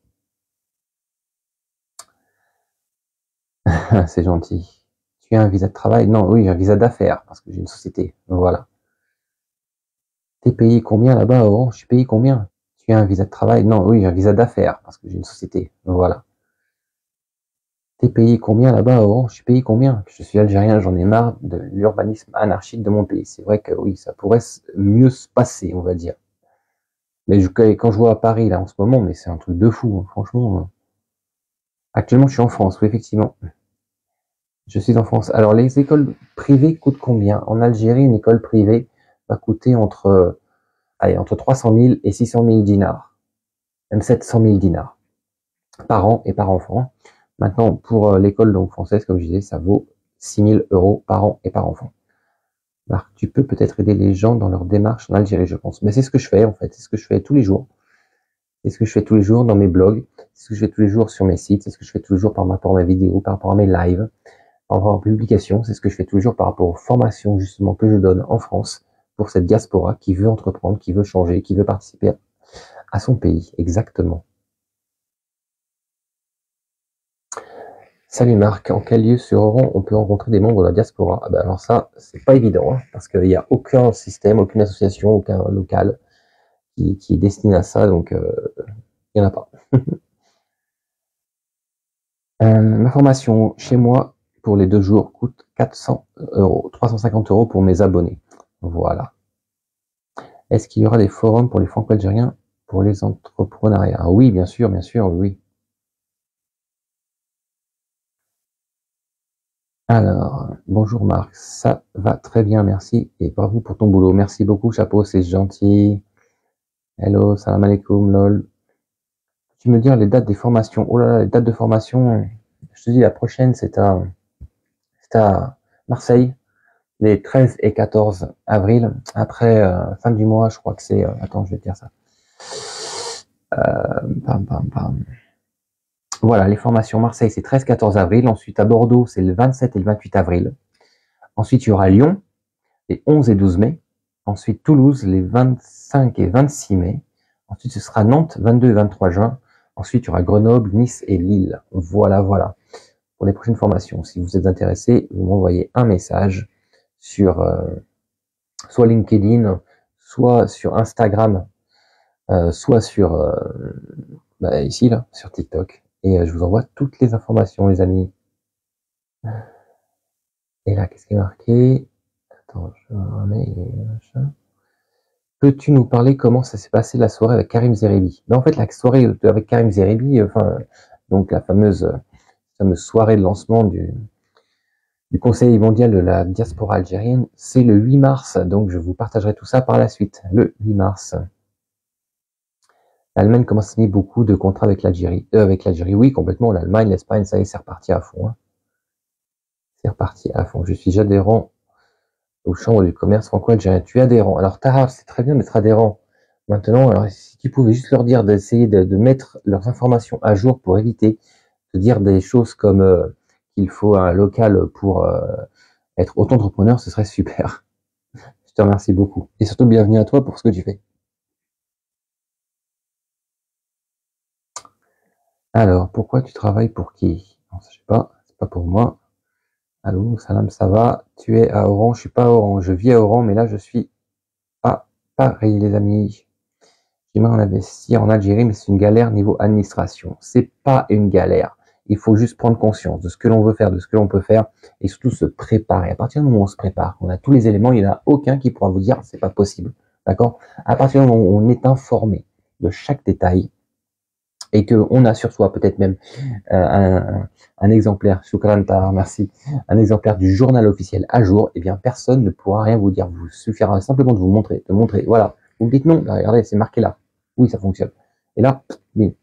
C'est gentil. Tu as un visa de travail? Non, oui, j'ai un visa d'affaires, parce que j'ai une société. Donc voilà. T'es payé combien là-bas? Oh, je suis payé combien? Tu as un visa de travail? Non, oui, j'ai un visa d'affaires, parce que j'ai une société. Donc voilà. T'es payé combien là-bas? Oh, je suis payé combien? Je suis algérien, j'en ai marre de l'urbanisme anarchique de mon pays. C'est vrai que oui, ça pourrait mieux se passer, on va dire. Mais quand je vois à Paris, là, en ce moment, mais c'est un truc de fou, hein, franchement. Actuellement, je suis en France, oui, effectivement. Je suis en France. Alors, les écoles privées coûtent combien? En Algérie, une école privée va coûter entre 300 000 et 600 000 dinars. Même 700 000 dinars. Par an et par enfant. Maintenant, pour l'école donc française, comme je disais, ça vaut 6 000 € par an et par enfant. Marc, tu peux peut-être aider les gens dans leur démarche en Algérie, je pense. Mais c'est ce que je fais, en fait. C'est ce que je fais tous les jours. C'est ce que je fais tous les jours dans mes blogs. C'est ce que je fais tous les jours sur mes sites. C'est ce que je fais tous les jours par rapport à mes vidéos, par rapport à mes lives, par rapport aux publications. C'est ce que je fais tous les jours par rapport aux formations, justement, que je donne en France pour cette diaspora qui veut entreprendre, qui veut changer, qui veut participer à son pays. Exactement. Salut Marc, en quel lieu sur Oran on peut rencontrer des membres de la diaspora? Ah ben alors ça, c'est pas évident, hein, parce qu'il n'y a aucun système, aucune association, aucun local qui est destiné à ça, donc il n'y en a pas. Ma formation chez moi pour les 2 jours coûte 400 €, 350 € pour mes abonnés. Voilà. Est-ce qu'il y aura des forums pour les franco-algériens pour les entrepreneuriats? Oui, bien sûr, oui. Alors, bonjour Marc, ça va très bien, merci, et bravo pour ton boulot. Merci beaucoup, chapeau, c'est gentil. Hello, salam alaikum, lol. Tu me dire les dates des formations? Oh là là, les dates de formation, je te dis, la prochaine, c'est à Marseille, les 13 et 14 avril. Après, fin du mois, je crois que c'est... attends, je vais te dire ça. Voilà, les formations Marseille, c'est 13-14 avril. Ensuite, à Bordeaux, c'est le 27 et le 28 avril. Ensuite, il y aura Lyon, les 11 et 12 mai. Ensuite, Toulouse, les 25 et 26 mai. Ensuite, ce sera Nantes, 22 et 23 juin. Ensuite, il y aura Grenoble, Nice et Lille. Voilà. pour les prochaines formations. Si vous êtes intéressé, vous m'envoyez un message sur soit LinkedIn, soit sur Instagram, soit sur ici là, sur TikTok, et je vous envoie toutes les informations, les amis. Et là, qu'est-ce qui est marqué? Attends, je remets. Peux-tu nous parler comment ça s'est passé la soirée avec Karim Zeribi? En fait, la soirée avec Karim Zeribi, donc la fameuse soirée de lancement du Conseil mondial de la diaspora algérienne, c'est le 8 mars, donc je vous partagerai tout ça par la suite, le 8 mars. L'Allemagne commence à signer beaucoup de contrats avec l'Algérie. Oui, complètement, l'Allemagne, l'Espagne, ça y est, c'est reparti à fond. Hein. C'est reparti à fond. Je suis adhérent aux chambres du commerce franco-algérien. Tu es adhérent. Alors, Tahar, c'est très bien d'être adhérent. Maintenant, alors, si tu pouvais juste leur dire d'essayer de mettre leurs informations à jour pour éviter de dire des choses comme qu'il faut un local pour être auto-entrepreneur, ce serait super. Je te remercie beaucoup. Et surtout, bienvenue à toi pour ce que tu fais. Alors, pourquoi tu travailles pour qui? Non, ça, je sais pas, c'est pas pour moi. Allô, salam, ça va? Tu es à Oran? Je suis pas à Oran, je vis à Oran, mais là, je suis à Paris, les amis. J'aimerais en investir en Algérie, mais c'est une galère niveau administration. C'est pas une galère. Il faut juste prendre conscience de ce que l'on veut faire, de ce que l'on peut faire, et surtout se préparer. À partir du moment où on se prépare, on a tous les éléments, il n'y en a aucun qui pourra vous dire c'est pas possible. D'accord? À partir du moment où on est informé de chaque détail, et qu'on a sur soi peut-être même un exemplaire, Shukran Tahar, merci, un exemplaire du journal officiel à jour, eh bien personne ne pourra rien vous dire. Vous suffira simplement de vous montrer, voilà. Vous me dites non, regardez, c'est marqué là. Oui, ça fonctionne. Et là, oui.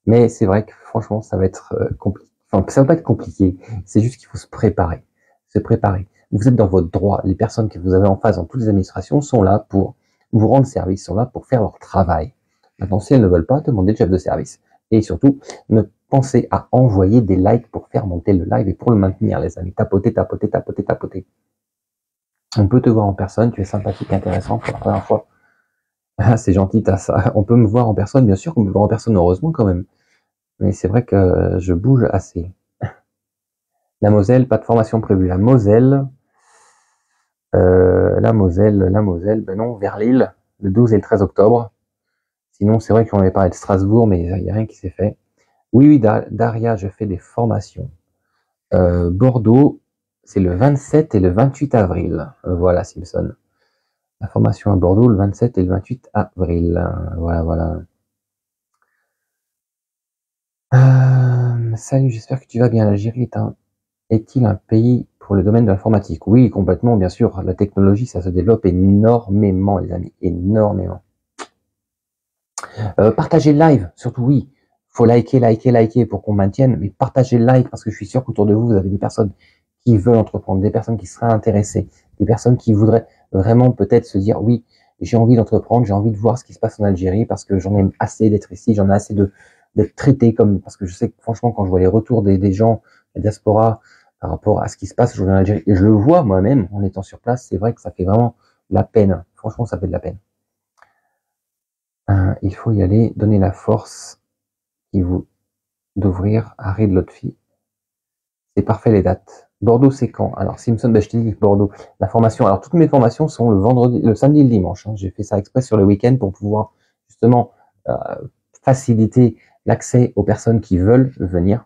Mais c'est vrai que franchement, ça va être compliqué. Enfin, ça va pas être compliqué. C'est juste qu'il faut se préparer. Se préparer. Vous êtes dans votre droit. Les personnes que vous avez en face dans toutes les administrations sont là pour vous rendre service, sont là pour faire leur travail. Maintenant, si elles ne veulent pas, demandez le chef de service. Et surtout, ne pensez à envoyer des likes pour faire monter le live et pour le maintenir, les amis. Tapotez, tapotez, tapotez, tapotez. On peut te voir en personne, tu es sympathique, intéressant pour la première fois. Ah, c'est gentil, t'as ça. On peut me voir en personne, bien sûr qu'on peut me voir en personne, heureusement quand même. Mais c'est vrai que je bouge assez. La Moselle, pas de formation prévue. La Moselle, ben non, vers Lille, le 12 et le 13 octobre. Sinon, c'est vrai qu'on avait parlé de Strasbourg, mais il n'y a rien qui s'est fait. Oui, Daria, je fais des formations. Bordeaux, c'est le 27 et le 28 avril. Voilà, Simpson. La formation à Bordeaux, le 27 et le 28 avril. Voilà. Salut, j'espère que tu vas bien. L'Algérie est-il un pays pour le domaine de l'informatique? Oui, complètement, bien sûr. La technologie, ça se développe énormément, les amis. Énormément. Partagez le live, surtout oui. Faut liker pour qu'on maintienne, mais partagez le like parce que je suis sûr qu'autour de vous, vous avez des personnes qui veulent entreprendre, des personnes qui seraient intéressées, des personnes qui voudraient vraiment peut-être se dire oui, j'ai envie d'entreprendre, j'ai envie de voir ce qui se passe en Algérie parce que j'en ai assez d'être ici, j'en ai assez d'être traité comme, parce que je sais que franchement quand je vois les retours des gens, la diaspora, par rapport à ce qui se passe aujourd'hui en Algérie, et je le vois moi-même en étant sur place, c'est vrai que ça fait vraiment la peine. Franchement, ça fait de la peine. Il faut y aller, donner la force qui vous d'ouvrir Harry de Lotfi. C'est parfait les dates. Bordeaux, c'est quand? Alors Simpson, je te dis Bordeaux. La formation, alors toutes mes formations sont le vendredi, le samedi et le dimanche. Hein. J'ai fait ça exprès sur le week-end pour pouvoir justement faciliter l'accès aux personnes qui veulent venir.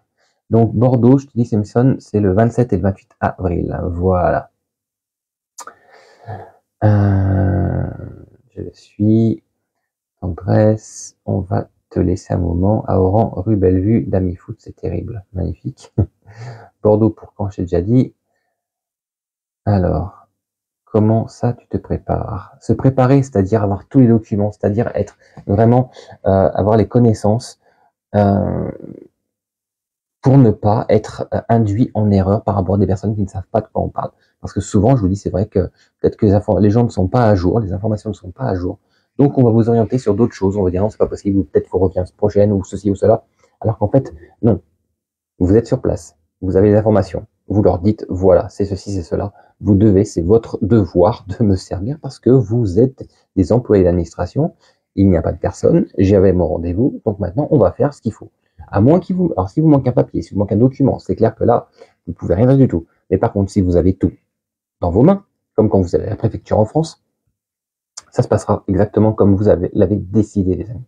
Donc Bordeaux, je te dis Simpson, c'est le 27 et le 28 avril. Voilà. Je suis. Tendresse, on va te laisser un moment. À Oran, rue Bellevue, Dami Foot, c'est terrible. Magnifique. Bordeaux pour quand, j'ai déjà dit. Alors, comment ça tu te prépares? Se préparer, c'est-à-dire avoir tous les documents, c'est-à-dire être vraiment, avoir les connaissances pour ne pas être induit en erreur par rapport à des personnes qui ne savent pas de quoi on parle. Parce que souvent, je vous dis, c'est vrai que peut-être que les gens ne sont pas à jour, les informations ne sont pas à jour. Donc, on va vous orienter sur d'autres choses. On va dire non, c'est pas possible, ou peut-être faut revenir prochaine, ou ceci ou cela. Alors qu'en fait, non. Vous êtes sur place. Vous avez les informations. Vous leur dites, voilà, c'est ceci, c'est cela. Vous devez, c'est votre devoir de me servir parce que vous êtes des employés d'administration. Il n'y a pas de personne. J'avais mon rendez-vous. Donc maintenant, on va faire ce qu'il faut. À moins qu'il vous... Alors, si vous manque un papier, si vous manque un document, c'est clair que là, vous ne pouvez rien faire du tout. Mais par contre, si vous avez tout dans vos mains, comme quand vous allez à la préfecture en France, ça se passera exactement comme vous l'avez décidé, les amis.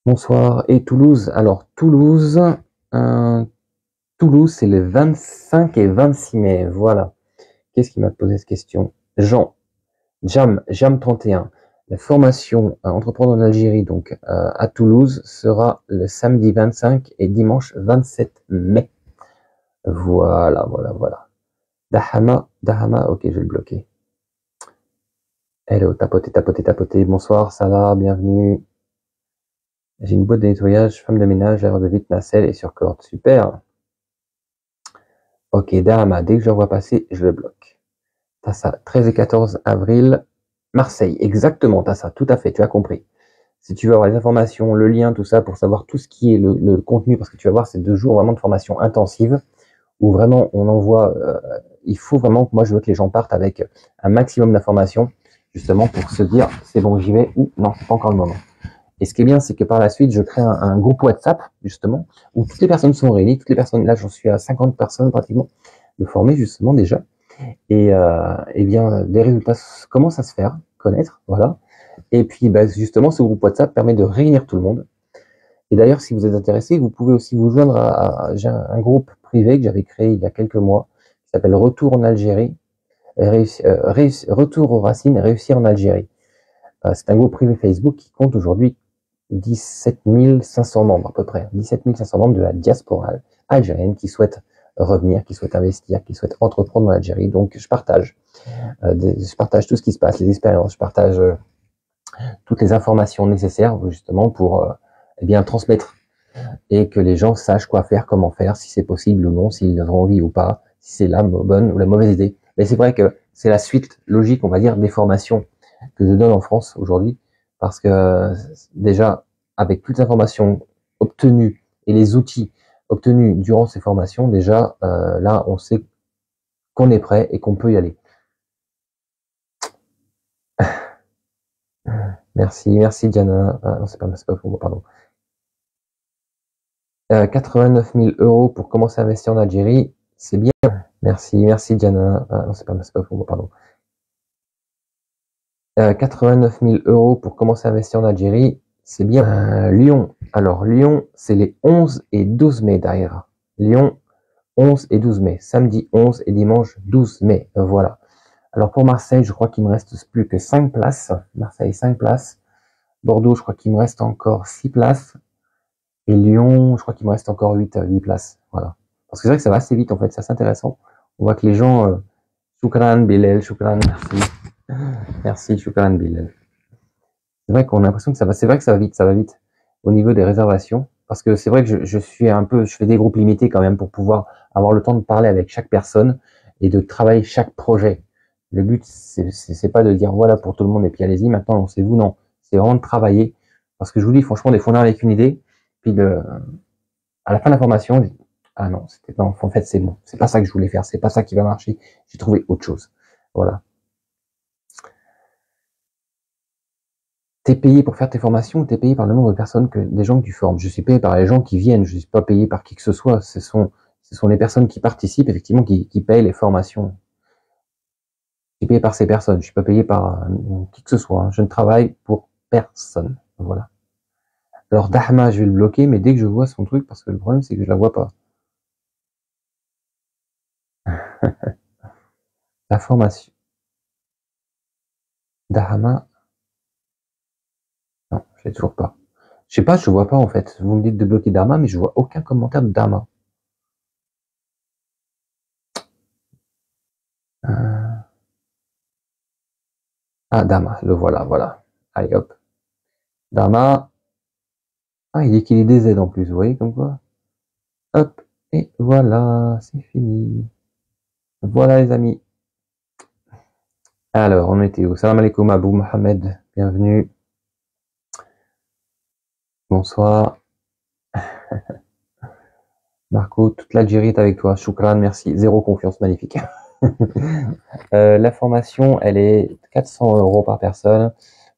Bonsoir. Et Toulouse, alors Toulouse, Toulouse, c'est les 25 et 26 mai, voilà. Qu'est-ce qui m'a posé cette question? Jean, Jam 31. La formation à entreprendre en Algérie, donc à Toulouse, sera le samedi 25 et dimanche 27 mai. Voilà, voilà, voilà. Dahama, ok, je vais le bloquer. Hello, tapoter, bonsoir, Salah, bienvenue. J'ai une boîte de nettoyage, femme de ménage, l'air de vite, nacelle et sur corde, super. Ok, Dahama, dès que je le vois passer, je le bloque. T'as ça, 13 et 14 avril, Marseille, exactement, t'as ça, tout à fait, tu as compris. Si tu veux avoir les informations, le lien, tout ça, pour savoir tout ce qui est le contenu, parce que tu vas voir, c'est 2 jours vraiment de formation intensive, où vraiment on envoie, il faut vraiment que moi je veux que les gens partent avec un maximum d'informations, justement pour se dire, c'est bon, j'y vais, ou non, c'est pas encore le moment. Et ce qui est bien, c'est que par la suite, je crée un groupe WhatsApp, justement, où toutes les personnes sont réunies, toutes les personnes, là j'en suis à 50 personnes pratiquement, de former justement déjà, et bien, les résultats commencent à se faire connaître, voilà. Et puis, bah, justement, ce groupe WhatsApp permet de réunir tout le monde. Et d'ailleurs, si vous êtes intéressé, vous pouvez aussi vous joindre j'ai un groupe privé que j'avais créé il y a quelques mois, qui s'appelle Retour en Algérie, Retour aux racines, réussir en Algérie. C'est un groupe privé Facebook qui compte aujourd'hui 17 500 membres à peu près, 17 500 membres de la diaspora algérienne qui souhaitent revenir, qui souhaitent investir, qui souhaitent entreprendre en Algérie. Donc je partage tout ce qui se passe, les expériences, je partage toutes les informations nécessaires justement pour eh bien transmettre et que les gens sachent quoi faire, comment faire, si c'est possible ou non, s'ils ont envie ou pas, si c'est la bonne ou la mauvaise idée. Mais c'est vrai que c'est la suite logique, on va dire, des formations que je donne en France aujourd'hui, parce que déjà, avec toutes les informations obtenues et les outils obtenus durant ces formations, déjà, là, on sait qu'on est prêt et qu'on peut y aller. Merci Diana. Ah, non, c'est pas pour moi, pardon. 89 000 € pour commencer à investir en Algérie, c'est bien. Merci Diana. Ah, non, c'est pas pour moi, pardon. 89 000 € pour commencer à investir en Algérie, c'est bien. Lyon. Alors, Lyon, c'est les 11 et 12 mai derrière. Lyon, 11 et 12 mai. Samedi 11 et dimanche 12 mai. Voilà. Alors, pour Marseille, je crois qu'il me reste plus que 5 places. Marseille, 5 places. Bordeaux, je crois qu'il me reste encore 6 places. Et Lyon, je crois qu'il me reste encore 8 places. Voilà. Parce que c'est vrai que ça va assez vite, en fait. C'est assez intéressant. On voit que les gens, Choukran, Bilal, Choukran, merci. Merci, Choukran, Bilal. C'est vrai qu'on a l'impression que c'est vrai que ça va vite au niveau des réservations. Parce que c'est vrai que je fais des groupes limités quand même pour pouvoir avoir le temps de parler avec chaque personne et de travailler chaque projet. Le but, c'est pas de dire voilà pour tout le monde et puis allez-y, maintenant lancez-vous. Non. C'est vraiment de travailler. Parce que je vous dis, franchement, des fois on arrive avec une idée, puis à la fin de la formation, on dit, ah non, en fait, c'est bon. C'est pas ça que je voulais faire. C'est pas ça qui va marcher. J'ai trouvé autre chose. Voilà. T'es payé pour faire tes formations ou t'es payé par le nombre de personnes des gens que tu formes? Je suis payé par les gens qui viennent. Je suis pas payé par qui que ce soit. Ce sont les personnes qui participent, effectivement, qui payent les formations. Je suis payé par ces personnes. Je suis pas payé par qui que ce soit. Je ne travaille pour personne. Voilà. Alors, Dahma, je vais le bloquer, mais dès que je vois son truc, parce que le problème, c'est que je la vois pas. La formation. Dahma. Non, je l'ai toujours pas. Je sais pas, je vois pas, en fait. Vous me dites de bloquer Dharma, mais je vois aucun commentaire de Dharma. Ah, Dharma, le voilà. Allez, hop. Dharma. Ah, il dit qu'il est DZ en plus, vous voyez, comme quoi. Hop, et voilà, c'est fini. Voilà, les amis. Alors, on était où? Salam alaikum, Abou Mohamed. Bienvenue. Bonsoir. Marco, toute l'Algérie est avec toi. Choukran, merci. Zéro confiance, magnifique. La formation, elle est 400 € par personne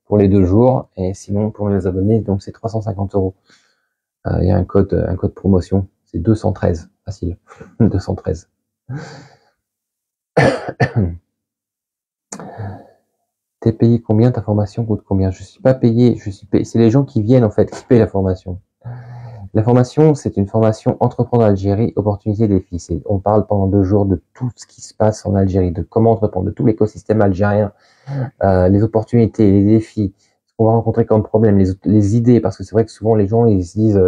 pour les 2 jours. Et sinon, pour les abonnés, donc c'est 350 €. Il y a un code promotion, c'est 213, facile, 213. T'es payé combien? Ta formation coûte combien? Je suis pas payé, c'est les gens qui viennent en fait qui payent la formation. La formation, c'est une formation entreprendre en Algérie, opportunités, défis. On parle pendant 2 jours de tout ce qui se passe en Algérie, de comment entreprendre, de tout l'écosystème algérien, les opportunités, les défis, ce qu'on va rencontrer comme problème, les idées, parce que c'est vrai que souvent les gens ils se disent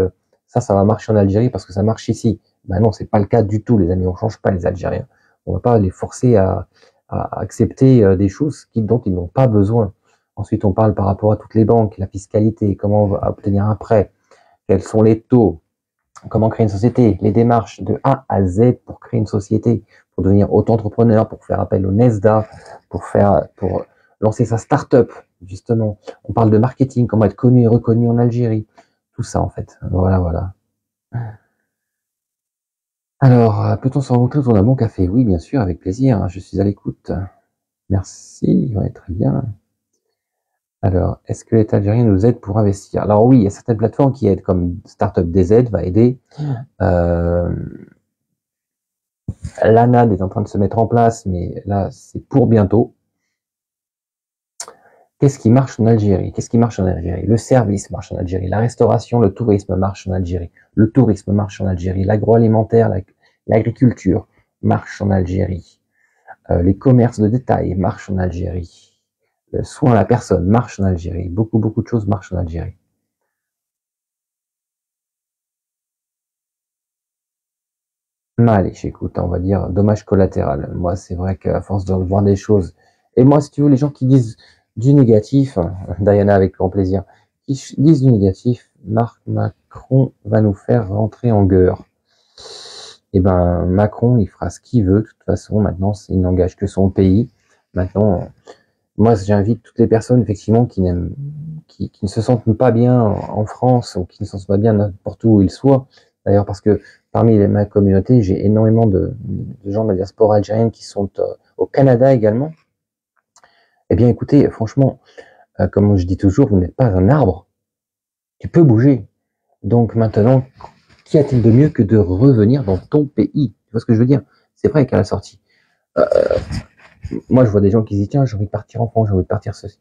ça va marcher en Algérie parce que ça marche ici. Ben non, c'est pas le cas du tout, les amis. On change pas les Algériens. On va pas les forcer à accepter des choses dont ils n'ont pas besoin. Ensuite, on parle par rapport à toutes les banques, la fiscalité, comment on va obtenir un prêt, quels sont les taux, comment créer une société, les démarches de A à Z pour créer une société, pour devenir auto-entrepreneur, pour faire appel au NESDA, pour lancer sa start-up, justement. On parle de marketing, comment être connu et reconnu en Algérie. Tout ça, en fait. Voilà, voilà. Alors, peut-on se rencontrer autour d'un bon café? Oui, bien sûr, avec plaisir. Je suis à l'écoute. Merci. Ouais, très bien. Alors, est-ce que l'État algérien nous aide pour investir? Alors oui, il y a certaines plateformes qui aident, comme Startup DZ va aider. L'ANAD est en train de se mettre en place, mais là, c'est pour bientôt. Qu'est-ce qui marche en Algérie? Qu'est-ce qui marche en Algérie? Le service marche en Algérie, la restauration, le tourisme marche en Algérie, le tourisme marche en Algérie, l'agroalimentaire, l'agriculture marche en Algérie, les commerces de détail marchent en Algérie, le soin à la personne marche en Algérie, beaucoup de choses marchent en Algérie. Allez, j'écoute, on va dire dommage collatéral. Moi, c'est vrai qu'à force de voir des choses, et moi, si tu veux, les gens qui disent du négatif, Diana avec grand plaisir, qui disent du négatif, Macron va nous faire rentrer en guerre. Eh ben, Macron, il fera ce qu'il veut, de toute façon, maintenant, il n'engage que son pays. Maintenant, moi, j'invite toutes les personnes, effectivement, qui ne se sentent pas bien en France, ou qui ne se sentent pas bien n'importe où ils soient. D'ailleurs, parce que parmi ma communauté, j'ai énormément de gens de la diaspora algérienne qui sont au Canada également. Eh bien, écoutez, franchement, comme je dis toujours, vous n'êtes pas un arbre. Tu peux bouger. Donc maintenant, qu'y a-t-il de mieux que de revenir dans ton pays? Tu vois ce que je veux dire? C'est vrai qu'à la sortie, moi, je vois des gens qui disent, tiens, j'ai envie de partir en France, j'ai envie de partir ceci.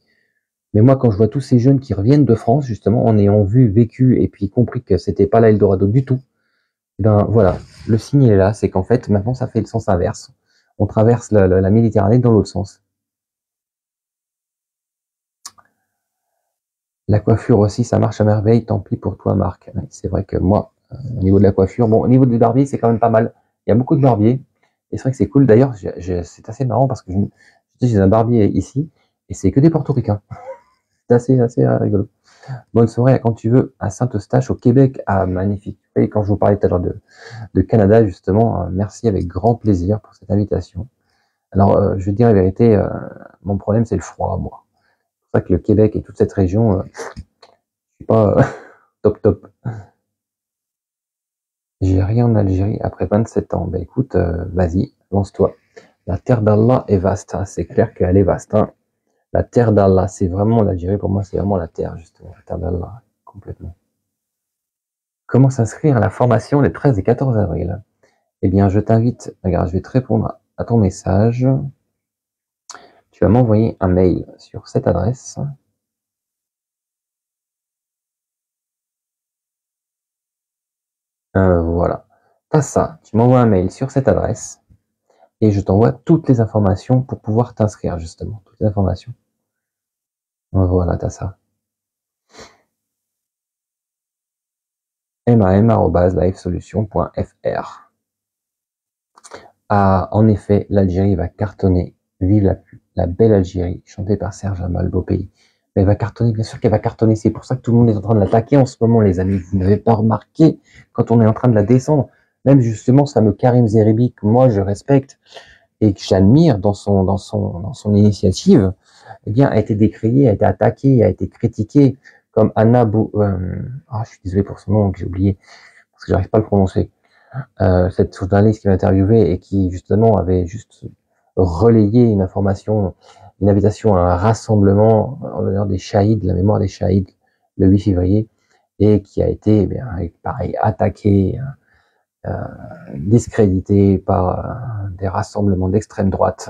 Mais moi, quand je vois tous ces jeunes qui reviennent de France, justement, en ayant vu, vécu, et puis compris que c'était pas l'Eldorado du tout, ben voilà, le signe est là, c'est qu'en fait, maintenant, ça fait le sens inverse. On traverse la Méditerranée dans l'autre sens. La coiffure aussi, ça marche à merveille, tant pis pour toi, Marc. C'est vrai que moi, au niveau de la coiffure, bon, au niveau des barbiers, c'est quand même pas mal. Il y a beaucoup de barbiers, et c'est vrai que c'est cool. D'ailleurs, c'est assez marrant parce que j'étais chez un barbier ici, et c'est que des portoricains. C'est assez rigolo. Bonne soirée quand tu veux à Saint-Eustache au Québec. Ah, magnifique. Et quand je vous parlais tout à l'heure de Canada, justement, merci avec grand plaisir pour cette invitation. Alors, je vais te dire la vérité, mon problème, c'est le froid, moi. C'est pour ça que le Québec et toute cette région, je suis pas top. J'ai rien en Algérie après 27 ans. Ben écoute, vas-y, lance-toi. La terre d'Allah est vaste, hein. C'est clair qu'elle est vaste. Hein. La terre d'Allah, c'est vraiment l'Algérie, pour moi, c'est vraiment la terre, justement. La terre d'Allah, complètement. Comment s'inscrire à la formation les 13 et 14 avril? Eh bien, je t'invite, regarde, je vais te répondre à ton message. Tu vas m'envoyer un mail sur cette adresse. Voilà. T'as ça, tu m'envoies un mail sur cette adresse et je t'envoie toutes les informations pour pouvoir t'inscrire, justement. Toutes les informations. Voilà, t'as ça. mam@livesolution.fr. Ah, en effet, l'Algérie va cartonner. Vive la belle Algérie, chantée par Serge Amal, beau pays. Mais elle va cartonner, bien sûr qu'elle va cartonner. C'est pour ça que tout le monde est en train de l'attaquer en ce moment, les amis. Vous n'avez pas remarqué quand on est en train de la descendre. Même justement, ce fameux Karim Zeribi, que moi je respecte et que j'admire dans son initiative, eh bien, a été décrié, a été attaqué, a été critiqué, comme Anna je suis désolé pour son nom que j'ai oublié, parce que j'arrive pas à le prononcer. Cette journaliste qui m'a interviewé et qui justement avait juste relayé une information, une invitation à un rassemblement en l'honneur des Shahids, la mémoire des Shahids, le 8 février. et qui a été, eh bien, pareil, attaqué, discrédité par des rassemblements d'extrême droite.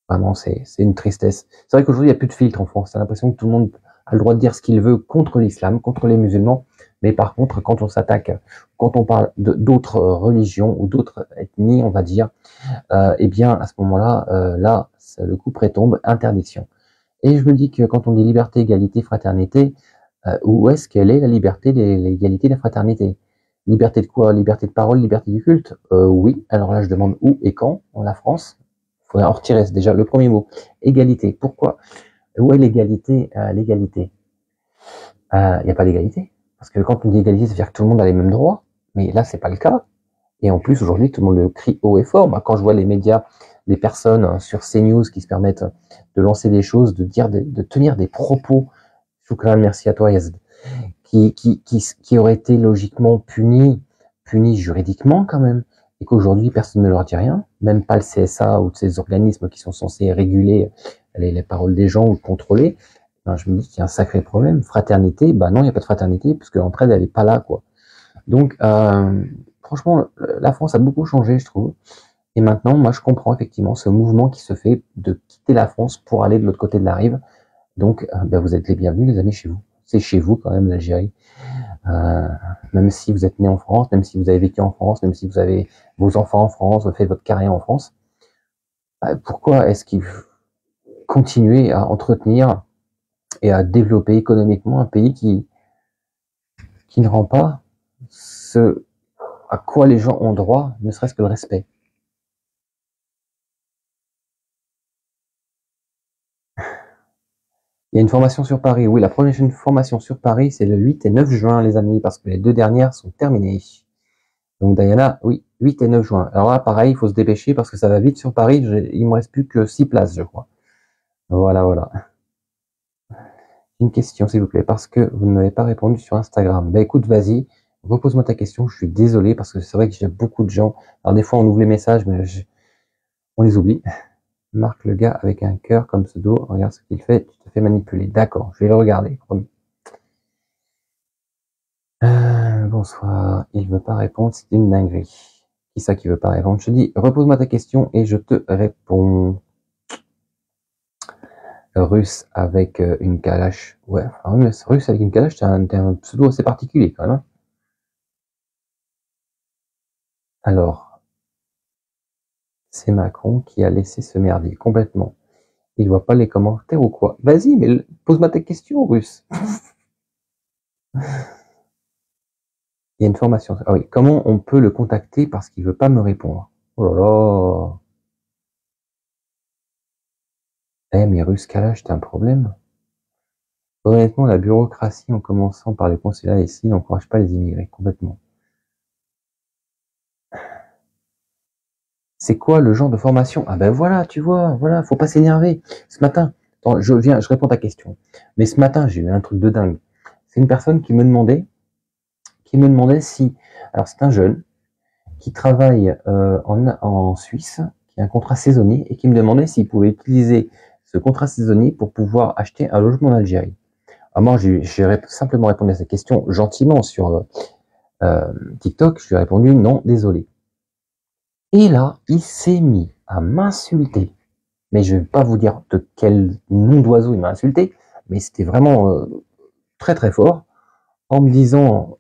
Vraiment, c'est une tristesse. C'est vrai qu'aujourd'hui, il n'y a plus de filtre en France. T'as l'impression que tout le monde a le droit de dire ce qu'il veut contre l'islam, contre les musulmans. Mais par contre, quand on s'attaque, quand on parle d'autres religions ou d'autres ethnies, on va dire, eh bien, à ce moment-là, là, le coup prétombe, interdiction. Et je me dis que quand on dit liberté, égalité, fraternité, où est-ce qu'elle est la liberté, l'égalité, la fraternité? Liberté de quoi? Liberté de parole, liberté du culte? Oui. Alors là, je demande où et quand, en la France? Il faudrait en retirer, c'est déjà le premier mot. Égalité. Pourquoi? Où est l'égalité? L'égalité. Il n'y a pas d'égalité. Parce que quand on dit égalité, ça veut dire que tout le monde a les mêmes droits. Mais là, c'est pas le cas. Et en plus, aujourd'hui, tout le monde le crie haut et fort. Moi, quand je vois les médias, des personnes sur CNews qui se permettent de lancer des choses, de dire, de tenir des propos, Choukran, merci à toi, Yazd, qui auraient été logiquement punis juridiquement quand même, et qu'aujourd'hui personne ne leur dit rien, même pas le CSA ou ces organismes qui sont censés réguler les paroles des gens ou contrôler. Ben, je me dis qu'il y a un sacré problème. Fraternité, bah non, il n'y a pas de fraternité, puisque l'entraide, elle est pas là, quoi. Donc, franchement, la France a beaucoup changé, je trouve. Et maintenant, moi, je comprends effectivement ce mouvement qui se fait de quitter la France pour aller de l'autre côté de la rive. Donc, ben, vous êtes les bienvenus, les amis, chez vous. C'est chez vous, quand même, l'Algérie. Même si vous êtes né en France, même si vous avez vécu en France, même si vous avez vos enfants en France, vous faites votre carrière en France, pourquoi est-ce qu'il faut continuer à entretenir et à développer économiquement un pays qui ne rend pas ce à quoi les gens ont droit, ne serait-ce que le respect? Il y a une formation sur Paris. Oui, la prochaine formation sur Paris, c'est le 8 et 9 juin, les amis, parce que les 2 dernières sont terminées. Donc Diana, oui, 8 et 9 juin. Alors là, pareil, il faut se dépêcher parce que ça va vite sur Paris. Il me reste plus que 6 places, je crois. Voilà, voilà. Une question, s'il vous plaît, parce que vous ne m'avez pas répondu sur Instagram. Ben écoute, vas-y, repose-moi ta question. Je suis désolé parce que c'est vrai que j'ai beaucoup de gens. Alors des fois, on ouvre les messages, mais on les oublie. Marc le gars avec un cœur comme pseudo. Regarde ce qu'il fait. Tu te fais manipuler. D'accord, je vais le regarder. Promis. Bonsoir. Il veut pas répondre. C'est une dinguerie. Qui ça qui veut pas répondre? Je te dis, repose-moi ta question et je te réponds. Russe avec une calache. Ouais, enfin, russe avec une calache, c'est un pseudo assez particulier quand même. Hein. Alors, c'est Macron qui a laissé se merdier complètement. Il voit pas les commentaires ou quoi? Vas-y, mais pose-moi ta question, Russe. Il y a une formation. Ah oui, comment on peut le contacter parce qu'il veut pas me répondre? Oh là là. Eh, mais Russe Kalash, t'as un problème? Honnêtement, la bureaucratie, en commençant par les consulats ici, n'encourage pas les immigrés, complètement. C'est quoi le genre de formation? Ah ben voilà, tu vois, voilà, faut pas s'énerver. Ce matin, attends, je réponds à ta question. Mais ce matin, j'ai eu un truc de dingue. C'est une personne qui me demandait si, alors c'est un jeune qui travaille en Suisse, qui a un contrat saisonnier et qui me demandait s'il pouvait utiliser ce contrat saisonnier pour pouvoir acheter un logement en Algérie. Alors moi, j'ai simplement répondu à cette question gentiment sur TikTok. Je lui ai répondu non, désolé. Et là, il s'est mis à m'insulter. Mais je ne vais pas vous dire de quel nom d'oiseau il m'a insulté, mais c'était vraiment très très fort, en me disant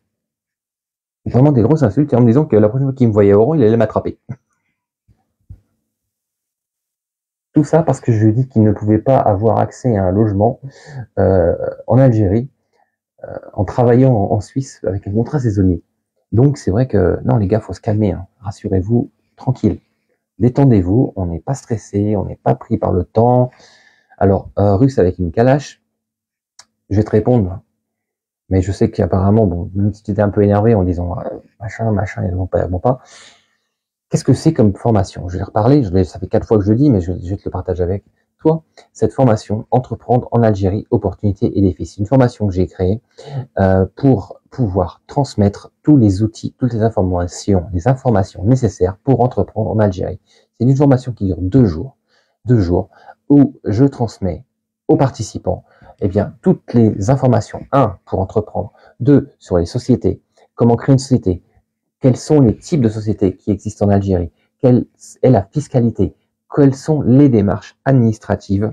vraiment des grosses insultes, et en me disant que la prochaine fois qu'il me voyait au rond, il allait m'attraper. Tout ça parce que je lui ai dit qu'il ne pouvait pas avoir accès à un logement en Algérie, en travaillant en Suisse avec un contrat saisonnier. Donc c'est vrai que, non les gars, faut se calmer, hein. Rassurez-vous, tranquille. Détendez-vous, on n'est pas stressé, on n'est pas pris par le temps. Alors, russe avec une calache, je vais te répondre, mais je sais qu'apparemment, bon, même si tu étais un peu énervé en disant machin, ils vont pas. Qu'est-ce que c'est comme formation? Je vais reparler, ça fait 4 fois que je le dis, mais je te le partage avec toi. Cette formation, Entreprendre en Algérie, opportunités et défis. C'est une formation que j'ai créée pour pouvoir transmettre tous les outils, toutes les informations nécessaires pour entreprendre en Algérie. C'est une formation qui dure 2 jours, où je transmets aux participants eh bien, toutes les informations, un, pour entreprendre, deux, sur les sociétés, comment créer une société, quels sont les types de sociétés qui existent en Algérie, quelle est la fiscalité, quelles sont les démarches administratives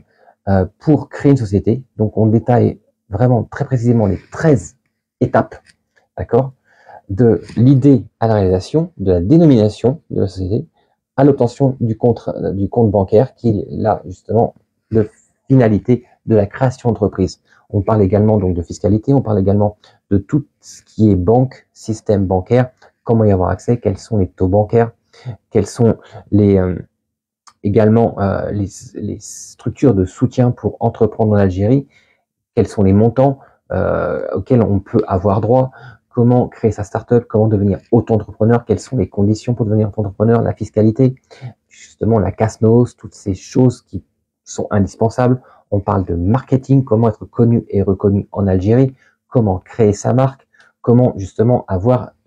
pour créer une société. Donc, on détaille vraiment très précisément les 13 étapes, d'accord, de l'idée à la réalisation, de la dénomination de la société, à l'obtention du compte bancaire, qui est là, justement, de finalité de la création d'entreprise. On parle également donc de fiscalité, on parle également de tout ce qui est banque, système bancaire, comment y avoir accès, quels sont les taux bancaires, quels sont les également les structures de soutien pour entreprendre en Algérie, quels sont les montants auxquels on peut avoir droit, comment créer sa start-up, comment devenir auto-entrepreneur, quelles sont les conditions pour devenir auto-entrepreneur, la fiscalité, justement la CASNOS, toutes ces choses qui sont indispensables. On parle de marketing, comment être connu et reconnu en Algérie, comment créer sa marque, comment justement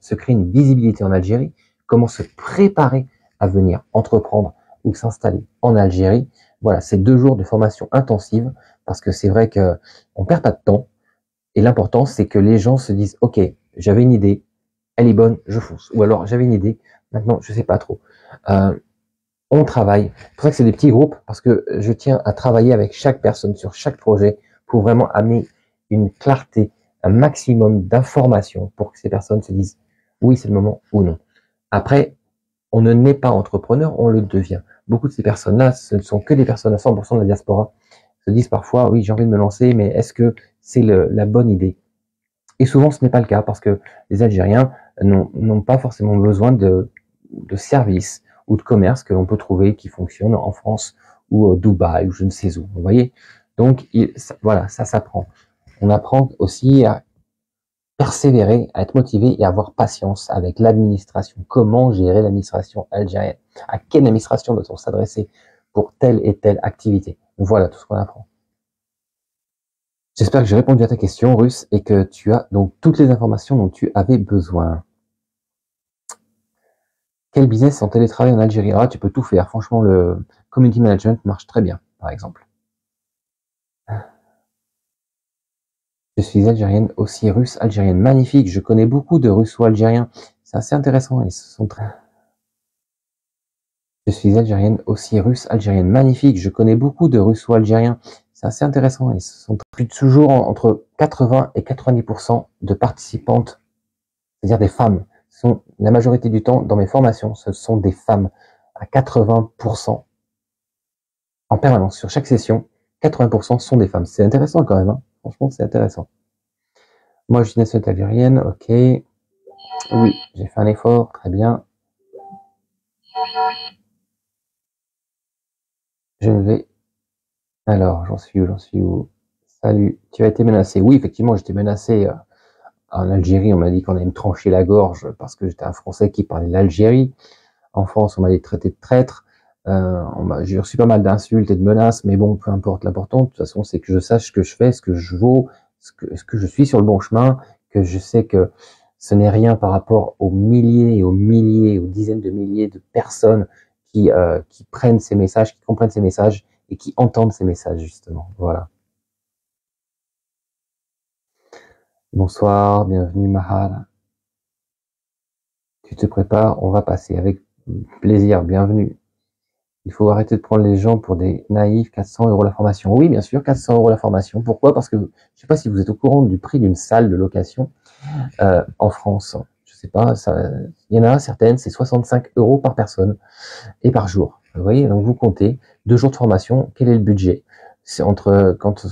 se créer une visibilité en Algérie, comment se préparer à venir entreprendre ou s'installer en Algérie. Voilà, c'est 2 jours de formation intensive parce que c'est vrai que on perd pas de temps et l'important c'est que les gens se disent ok, j'avais une idée, elle est bonne, je fonce. Ou alors j'avais une idée, maintenant je sais pas trop. On travaille. C'est pour ça que c'est des petits groupes, parce que je tiens à travailler avec chaque personne sur chaque projet pour vraiment amener une clarté, un maximum d'informations pour que ces personnes se disent oui, c'est le moment ou non. Après, on ne naît pas entrepreneur, on le devient. Beaucoup de ces personnes-là, ce ne sont que des personnes à 100% de la diaspora, se disent parfois oui, j'ai envie de me lancer, mais est-ce que c'est la bonne idée? Et souvent, ce n'est pas le cas parce que les Algériens n'ont pas forcément besoin de services ou de commerce que l'on peut trouver qui fonctionnent en France ou au Dubaï ou je ne sais où. Vous voyez? Donc, voilà, ça s'apprend. On apprend aussi à persévérer, à être motivé et à avoir patience avec l'administration. Comment gérer l'administration algérienne? À quelle administration doit-on s'adresser pour telle et telle activité? Voilà tout ce qu'on apprend. J'espère que j'ai répondu à ta question, Russe, et que tu as donc toutes les informations dont tu avais besoin. Quel business en télétravail en Algérie? Ah, tu peux tout faire. Franchement, le community management marche très bien, par exemple. Je suis algérienne, aussi russe algérienne. Magnifique. Je connais beaucoup de russo-algériens. C'est assez intéressant. Ils sont très... Je suis algérienne, aussi russe algérienne. Magnifique. Je connais beaucoup de russo-algériens. C'est assez intéressant. Ils sont plus toujours entre 80 et 90% de participantes, c'est-à-dire des femmes. La majorité du temps, dans mes formations, ce sont des femmes à 80% en permanence. Sur chaque session, 80% sont des femmes. C'est intéressant quand même. Hein. Franchement, c'est intéressant. Moi, je suis nationalité algérienne. Ok. Oui, j'ai fait un effort. Très bien. Je vais... Alors, j'en suis où? Salut. Tu as été menacé. Oui, effectivement, j'étais menacé. En Algérie, on m'a dit qu'on allait me trancher la gorge parce que j'étais un Français qui parlait de l'Algérie. En France, on m'a traité de traître. J'ai reçu pas mal d'insultes et de menaces, mais bon, peu importe. L'important, de toute façon, c'est que je sache ce que je fais, ce que je vaux, ce que je suis sur le bon chemin, que je sais que ce n'est rien par rapport aux milliers et aux milliers, aux dizaines de milliers de personnes qui prennent ces messages, qui comprennent ces messages et qui entendent ces messages, justement. Voilà. Bonsoir, bienvenue Mahal. Tu te prépares, on va passer avec plaisir, bienvenue. Il faut arrêter de prendre les gens pour des naïfs, 400 € la formation. Oui, bien sûr, 400 € la formation. Pourquoi? Parce que je ne sais pas si vous êtes au courant du prix d'une salle de location en France. Je sais pas, il y en a certaines, c'est 65 € par personne et par jour. Vous voyez, donc vous comptez 2 jours de formation, quel est le budget? C'est quand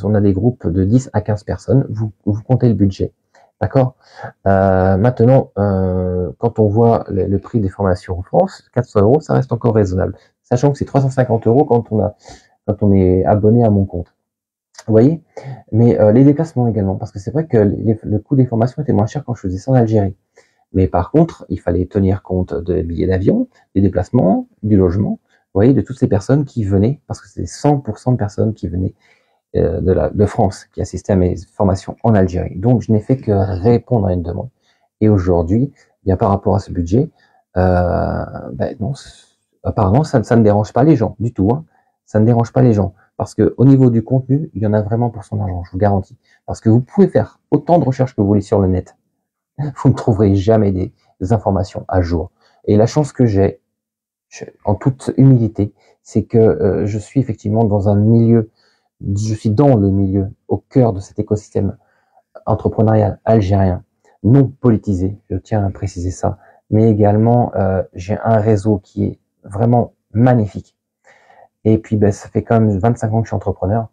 on a des groupes de 10 à 15 personnes, vous comptez le budget. D'accord. Maintenant, quand on voit le prix des formations en France, 400 €, ça reste encore raisonnable. Sachant que c'est 350 € quand on est abonné à mon compte. Vous voyez. Mais les déplacements également, parce que c'est vrai que le coût des formations était moins cher quand je faisais ça en Algérie. Mais par contre, il fallait tenir compte des billets d'avion, des déplacements, du logement. Vous voyez, de toutes ces personnes qui venaient, parce que c'était 100% de personnes qui venaient de France qui assistait à mes formations en Algérie. Donc, je n'ai fait que répondre à une demande. Et aujourd'hui, bien par rapport à ce budget, non, apparemment, ça ne dérange pas les gens du tout. Hein. Ça ne dérange pas les gens. Parce que au niveau du contenu, il y en a vraiment pour son argent, je vous garantis. Parce que vous pouvez faire autant de recherches que vous voulez sur le net. Vous ne trouverez jamais des informations à jour. Et la chance que j'ai, en toute humilité, c'est que je suis effectivement dans un milieu, je suis dans le milieu, au cœur de cet écosystème entrepreneurial algérien, non politisé, je tiens à préciser ça, mais également j'ai un réseau qui est vraiment magnifique. Et puis ben, ça fait quand même 25 ans que je suis entrepreneur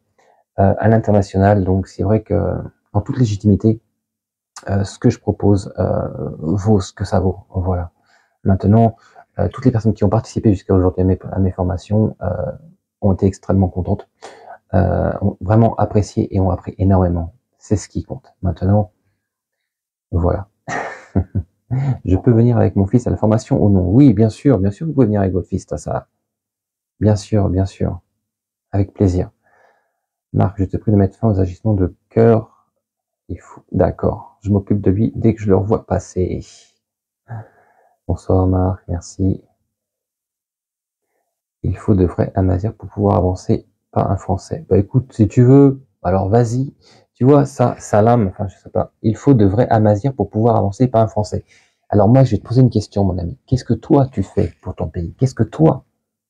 à l'international, donc c'est vrai que en toute légitimité, ce que je propose vaut ce que ça vaut. Voilà. Maintenant, toutes les personnes qui ont participé jusqu'à aujourd'hui à mes formations ont été extrêmement contentes, ont vraiment apprécié et ont appris énormément. C'est ce qui compte. Maintenant, voilà. Je peux venir avec mon fils à la formation ou non? Oui, bien sûr, vous pouvez venir avec votre fils, ça. Bien sûr, avec plaisir. Marc, je te prie de mettre fin aux agissements de cœur. Il faut, d'accord. Je m'occupe de lui dès que je le revois passer. Bonsoir Marc, merci. Il faut de vrais Amazirs pour pouvoir avancer, pas un Français. Bah écoute, si tu veux, alors vas-y. Tu vois, ça, Salam, enfin je sais pas. Il faut de vrais Amazirs pour pouvoir avancer, pas un Français. Alors moi, je vais te poser une question, mon ami. Qu'est-ce que toi, tu fais pour ton pays? Qu'est-ce que toi,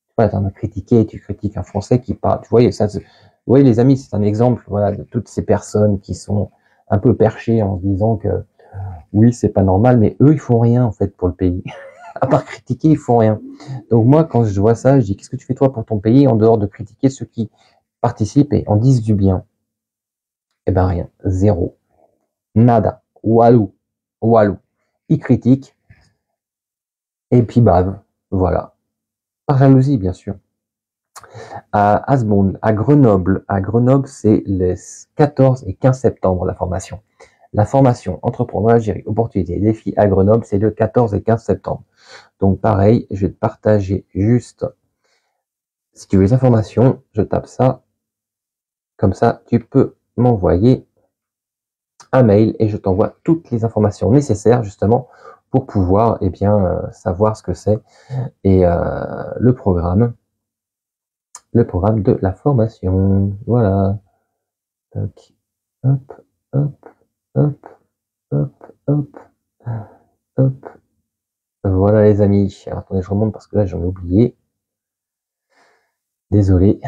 tu vois, t'en as critiqué, tu critiques un Français qui parle. Tu vois, ça, vous voyez les amis, c'est un exemple, voilà, de toutes ces personnes qui sont un peu perchées en se disant que oui, c'est pas normal, mais eux, ils font rien en fait pour le pays. À part critiquer, ils font rien. Donc moi, quand je vois ça, je dis, qu'est-ce que tu fais toi pour ton pays en dehors de critiquer ceux qui participent et en disent du bien? Eh ben rien, zéro, nada, walou. Ils critiquent et puis bave, voilà. Par jalousie, bien sûr. À Asbond, à Grenoble, c'est les 14 et 15 septembre la formation. La formation Entreprendre en Algérie, opportunités et défis à Grenoble, c'est le 14 et 15 septembre. Donc pareil, je vais te partager juste, si tu veux les informations, je tape ça, comme ça tu peux m'envoyer un mail et je t'envoie toutes les informations nécessaires justement pour pouvoir savoir ce que c'est et le programme de la formation. Voilà. Donc, hop, hop, hop, hop, hop, hop. Voilà les amis. Alors, attendez, je remonte parce que là j'en ai oublié. Désolé.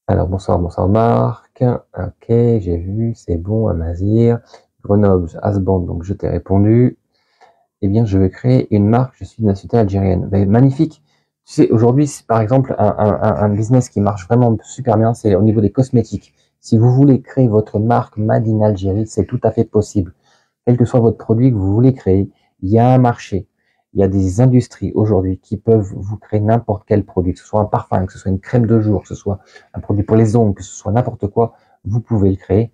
Alors bonsoir Marc. Ok, j'ai vu, c'est bon, Amazir. Grenoble, Asband, donc je t'ai répondu. Eh bien, je vais créer une marque, je suis de nationalité algérienne. Ben, magnifique. Tu sais, aujourd'hui, par exemple, un business qui marche vraiment super bien, c'est au niveau des cosmétiques. Si vous voulez créer votre marque Made in Algérie, c'est tout à fait possible. Quel que soit votre produit que vous voulez créer, il y a un marché. Il y a des industries aujourd'hui qui peuvent vous créer n'importe quel produit, que ce soit un parfum, que ce soit une crème de jour, que ce soit un produit pour les ongles, que ce soit n'importe quoi, vous pouvez le créer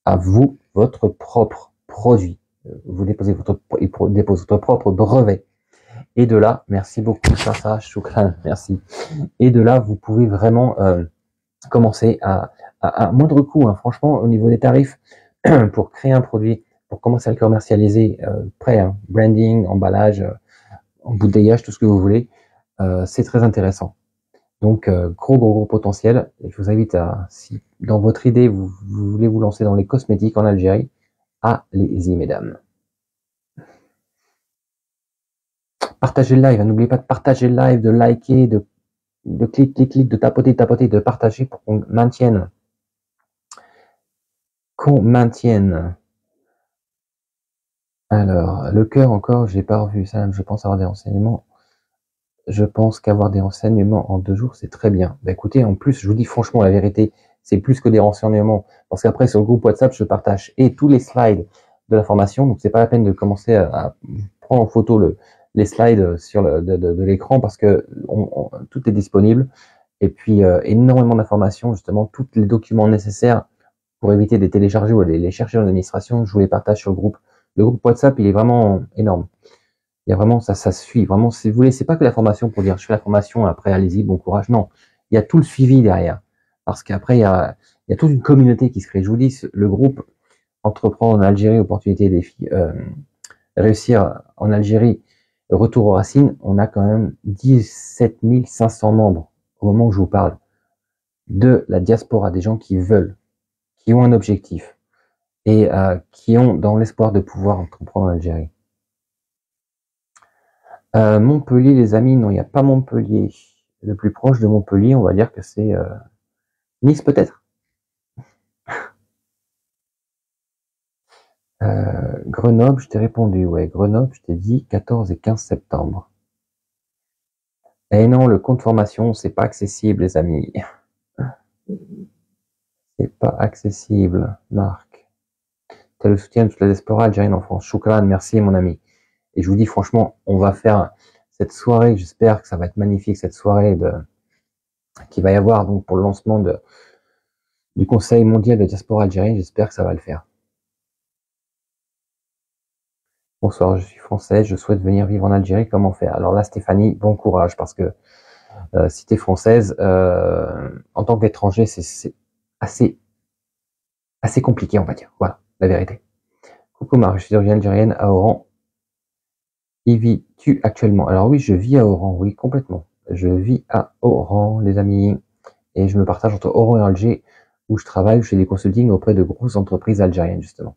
à vous, votre propre produit. Vous déposez votre propre brevet. Et de là, merci beaucoup, ça, choukran, merci. Et de là, vous pouvez vraiment commencer à moindre coût, hein, franchement, au niveau des tarifs, pour créer un produit, pour commencer à le commercialiser, prêt, hein, branding, emballage, embouteillage, tout ce que vous voulez, c'est très intéressant. Donc, gros potentiel. Je vous invite à, si dans votre idée, vous voulez vous lancer dans les cosmétiques en Algérie, allez-y, mesdames. Partagez le live, n'oubliez pas de partager le live, de liker, de clic, de tapoter, de partager pour qu'on maintienne. Alors, le cœur encore, j'ai pas revu ça, je pense avoir des renseignements. Je pense qu'avoir des renseignements en 2 jours, c'est très bien. Bah, écoutez, en plus, je vous dis franchement la vérité, c'est plus que des renseignements, parce qu'après, sur le groupe WhatsApp, je partage et tous les slides de la formation, donc c'est pas la peine de commencer à prendre en photo les slides sur de l'écran, parce que tout est disponible, et puis énormément d'informations, justement, tous les documents nécessaires pour éviter de les télécharger ou de les chercher en administration, je vous les partage sur le groupe. Le groupe WhatsApp, il est vraiment énorme. Il y a vraiment, ça se suit. Vraiment, si vous voulez, c'est pas que la formation pour dire je fais la formation, après allez-y, bon courage. Non. Il y a tout le suivi derrière. Parce qu'après, il y a toute une communauté qui se crée. Je vous dis, le groupe Entreprendre en Algérie, opportunités et défis, réussir en Algérie, retour aux racines, on a quand même 17 500 membres au moment où je vous parle, de la diaspora, des gens qui veulent, qui ont un objectif et qui ont dans l'espoir de pouvoir entreprendre en Algérie. Montpellier, les amis, non, il n'y a pas Montpellier. Le plus proche de Montpellier, on va dire que c'est Nice peut-être. Grenoble, je t'ai répondu, ouais, Grenoble, je t'ai dit 14 et 15 septembre. Eh non, le compte formation, c'est pas accessible, les amis. C'est pas accessible, Marc. T'as le soutien de toute la diaspora algérienne en France. Choukran, merci mon ami. Et je vous dis franchement, on va faire cette soirée, j'espère que ça va être magnifique, cette soirée qui va y avoir donc pour le lancement du Conseil mondial de la diaspora algérienne, j'espère que ça va le faire. Bonsoir, je suis française, je souhaite venir vivre en Algérie, comment faire? Alors là, Stéphanie, bon courage, parce que si tu es française, en tant qu'étranger, c'est assez compliqué, on va dire. Voilà, la vérité. Coucou Marc, je suis d'origine algérienne à Oran. Y vis-tu actuellement? Alors oui, je vis à Oran, oui, complètement. Je vis à Oran, les amis, et je me partage entre Oran et Alger, où je travaille, je fais des consultings auprès de grosses entreprises algériennes, justement.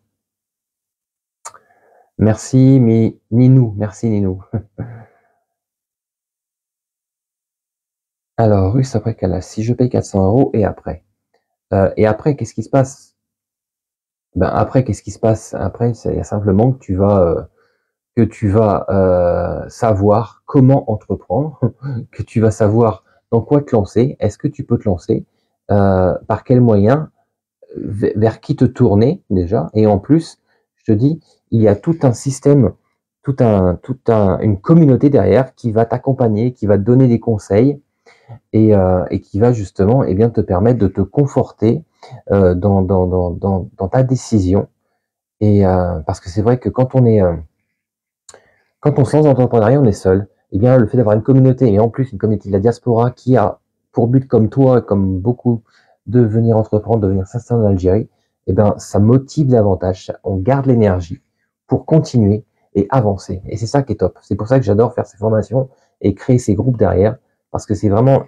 Merci, mais Ninou, merci Ninou. Alors, russe après Calas, si je paye 400 € et après? Et après, qu'est-ce qui se passe? Ben après, qu'est-ce qui se passe? Après, il y a simplement que tu vas savoir comment entreprendre, que tu vas savoir dans quoi te lancer, est-ce que tu peux te lancer, par quels moyens, vers qui te tourner déjà, et en plus, je te dis, il y a tout un système, une communauté derrière qui va t'accompagner, qui va te donner des conseils, et qui va justement bien te permettre de te conforter dans ta décision. Et parce que c'est vrai que quand on se lance dans l'entrepreneuriat, on est seul. Et bien le fait d'avoir une communauté, et en plus une communauté de la diaspora qui a pour but, comme toi, comme beaucoup, de venir entreprendre, de venir s'installer en Algérie, et bien ça motive davantage. On garde l'énergie pour continuer et avancer. Et c'est ça qui est top. C'est pour ça que j'adore faire ces formations et créer ces groupes derrière, parce que c'est vraiment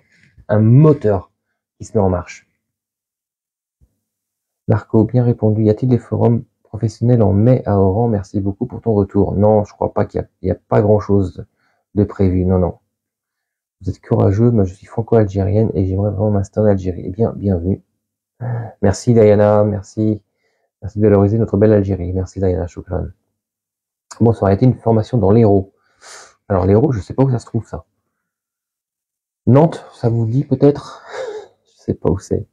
un moteur qui se met en marche. Marco, bien répondu. Y a-t-il des forums professionnels en mai à Oran? Merci beaucoup pour ton retour. Non, je crois pas qu'il y a pas grand-chose de prévu. Non, non. Vous êtes courageux. Moi, je suis franco-algérienne et j'aimerais vraiment m'installer en Algérie. Eh bien, bienvenue. Merci Diana, merci. Merci de valoriser notre belle Algérie. Merci Diana, choukran. Bonsoir, y a-t-il une formation dans l'Hérault? Alors l'Hérault, je sais pas où ça se trouve ça. Nantes, ça vous dit peut-être? Je sais pas où c'est.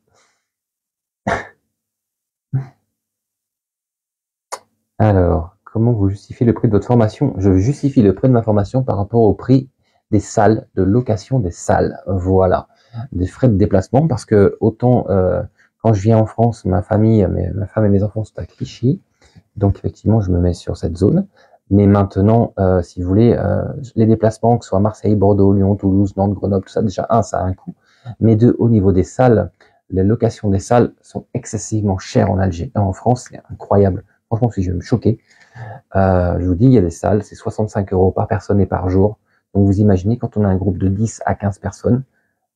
Alors, comment vous justifiez le prix de votre formation? Je justifie le prix de ma formation par rapport au prix des salles, de location des salles. Voilà, des frais de déplacement, parce que autant quand je viens en France, ma femme et mes enfants sont à Clichy, donc effectivement je me mets sur cette zone. Mais maintenant, si vous voulez, les déplacements, que ce soit Marseille, Bordeaux, Lyon, Toulouse, Nantes, Grenoble, tout ça, déjà ça a un coût. Mais deux, au niveau des salles, les locations des salles sont excessivement chères en Algérie. En France, c'est incroyable. Franchement, si je vais me choquer. Je vous dis, il y a des salles, c'est 65 € par personne et par jour. Donc vous imaginez, quand on a un groupe de 10 à 15 personnes,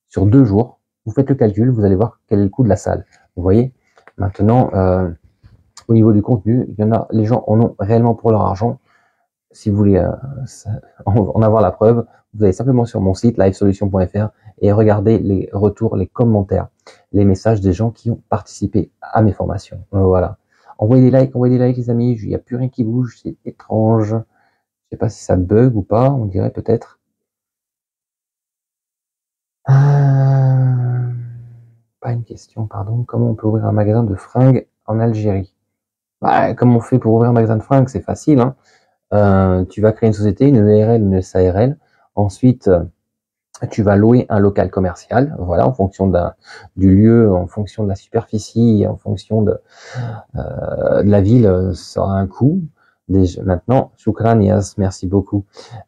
sur 2 jours, vous faites le calcul, vous allez voir quel est le coût de la salle. Vous voyez? Maintenant, au niveau du contenu, il y en a, les gens en ont réellement pour leur argent. Si vous voulez en avoir la preuve, vous allez simplement sur mon site livesolution.fr et regardez les retours, les commentaires, les messages des gens qui ont participé à mes formations. Voilà. Envoyez des likes les amis, il n'y a plus rien qui bouge, c'est étrange. Je sais pas si ça bug ou pas, on dirait peut-être. Pas une question, pardon. Comment on peut ouvrir un magasin de fringues en Algérie? Bah, comment on fait pour ouvrir un magasin de fringues? C'est facile, hein. Tu vas créer une société, une URL, une SARL. Ensuite, tu vas louer un local commercial, voilà, en fonction du lieu, en fonction de la superficie, en fonction de la ville, ça aura un coût. Maintenant, Choukran Yas, merci beaucoup.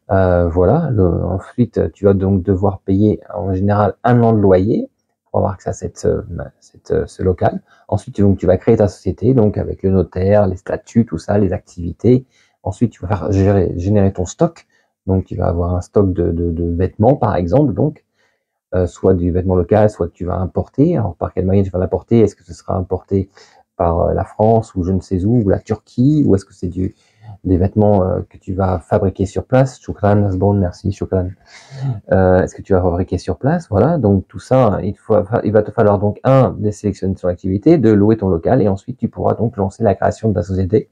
Voilà. Ensuite, tu vas donc devoir payer en général 1 an de loyer pour avoir accès à ce local. Ensuite, donc, tu vas créer ta société, donc avec le notaire, les statuts, tout ça, les activités. Ensuite, tu vas faire générer ton stock. Donc, tu vas avoir un stock de vêtements, par exemple. Donc, soit du vêtement local, soit que tu vas importer. Alors par quel moyen tu vas l'importer? Est-ce que ce sera importé par la France ou je ne sais où, ou la Turquie, ou est-ce que c'est des vêtements que tu vas fabriquer sur place? Shukran, bon, merci, shukran. Est-ce que tu vas fabriquer sur place? Voilà, donc tout ça, il va te falloir donc de sélectionner ton activité, de louer ton local, et ensuite tu pourras donc lancer la création de ta société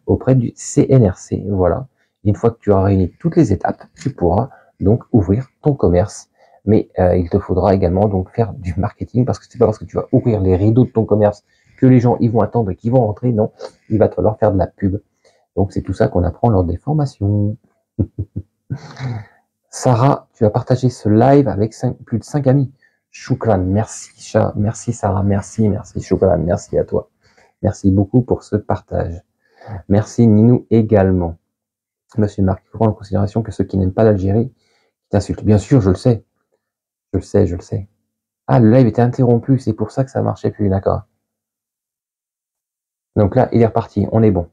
auprès du CNRC. Voilà. Une fois que tu as réuni toutes les étapes, tu pourras donc ouvrir ton commerce. Mais il te faudra également donc faire du marketing, parce que c'est pas parce que tu vas ouvrir les rideaux de ton commerce que les gens ils vont attendre et qu'ils vont rentrer. Non, il va te falloir faire de la pub. Donc c'est tout ça qu'on apprend lors des formations. Sarah, tu as partagé ce live avec plus de 5 amis. Shukran, merci, merci Sarah, merci, Shukran, merci à toi. Merci beaucoup pour ce partage. Merci Ninou également. Monsieur Marc, il faut prendre en considération que ceux qui n'aiment pas l'Algérie t'insultent. Bien sûr, je le sais. Je le sais. Ah, le live était interrompu, c'est pour ça que ça marchait plus, d'accord. Donc là, il est reparti, on est bon.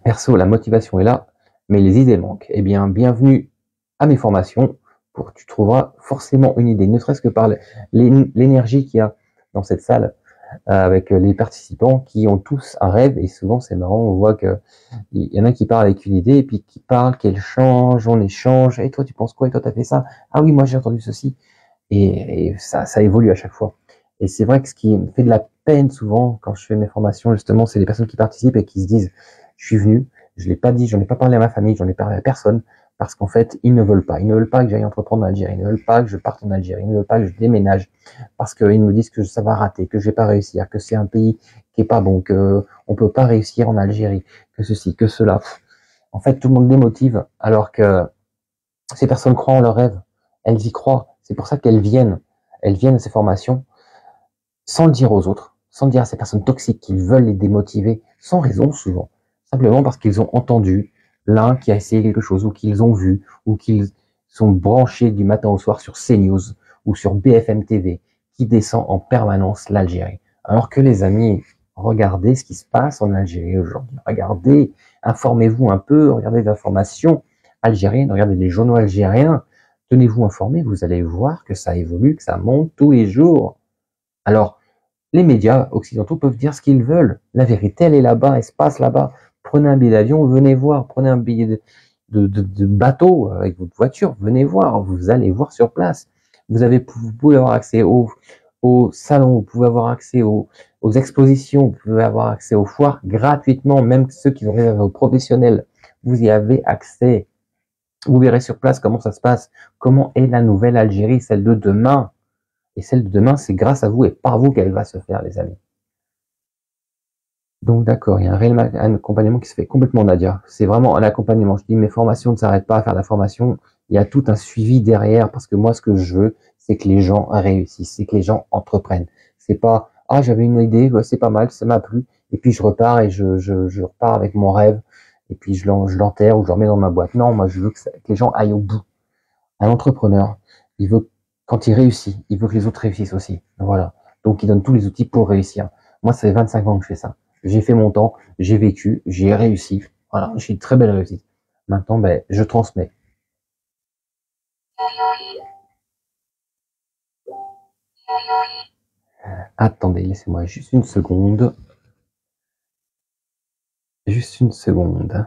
Perso, la motivation est là, mais les idées manquent. Eh bien, bienvenue à mes formations, tu trouveras forcément une idée, ne serait-ce que par l'énergie qu'il y a dans cette salle, avec les participants qui ont tous un rêve, et souvent c'est marrant, on voit que il y en a qui parlent avec une idée, et puis qui parlent, qu'elle change, on échange, et toi tu penses quoi, et toi t'as fait ça, ah oui moi j'ai entendu ceci, et ça évolue à chaque fois. Et c'est vrai que ce qui me fait de la peine souvent quand je fais mes formations, justement, c'est les personnes qui participent et qui se disent je suis venu, je l'ai pas dit, j'en ai pas parlé à ma famille, j'en ai parlé à personne, parce qu'en fait, ils ne veulent pas. Ils ne veulent pas que j'aille entreprendre en Algérie, ils ne veulent pas que je parte en Algérie, ils ne veulent pas que je déménage, parce qu'ils me disent que ça va rater, que je vais pas réussir, que c'est un pays qui est pas bon, que on peut pas réussir en Algérie, que ceci, que cela. En fait, tout le monde démotive, alors que ces personnes croient en leurs rêves, elles y croient. C'est pour ça qu'elles viennent à ces formations, sans le dire aux autres, sans le dire à ces personnes toxiques qui veulent les démotiver, sans raison souvent, simplement parce qu'ils ont entendu l'un qui a essayé quelque chose, ou qu'ils ont vu, ou qu'ils sont branchés du matin au soir sur CNews ou sur BFM TV, qui descend en permanence l'Algérie. Alors que les amis, regardez ce qui se passe en Algérie aujourd'hui, regardez, informez-vous un peu, regardez l'information algérienne, regardez les journaux algériens, tenez-vous informés, vous allez voir que ça évolue, que ça monte tous les jours. Alors, les médias occidentaux peuvent dire ce qu'ils veulent. La vérité, elle est là-bas, elle se passe là-bas. Prenez un billet d'avion, venez voir. Prenez un billet de bateau avec votre voiture, venez voir. Vous allez voir sur place. Vous pouvez avoir accès au salon, vous pouvez avoir accès aux expositions, vous pouvez avoir accès aux foires gratuitement, même ceux qui ont réservé aux professionnels. Vous y avez accès. Vous verrez sur place comment ça se passe, comment est la nouvelle Algérie, celle de demain. Et celle de demain, c'est grâce à vous et par vous qu'elle va se faire, les amis. Donc d'accord, il y a un réel accompagnement qui se fait complètement, Nadia. C'est vraiment un accompagnement. Je dis, mes formations ne s'arrêtent pas à faire la formation. Il y a tout un suivi derrière, parce que moi, ce que je veux, c'est que les gens réussissent, c'est que les gens entreprennent. C'est pas, ah, j'avais une idée, c'est pas mal, ça m'a plu, et puis je repars et je repars avec mon rêve, et puis je l'enterre ou je le remets dans ma boîte. Non, moi, je veux que les gens aillent au bout. Un entrepreneur, il veut, quand il réussit, il veut que les autres réussissent aussi. Voilà. Donc, il donne tous les outils pour réussir. Moi, ça fait 25 ans que je fais ça. J'ai fait mon temps, j'ai vécu, j'ai réussi. Voilà, j'ai une très belle réussite. Maintenant, ben, je transmets. Attendez, laissez-moi juste une seconde. Juste une seconde.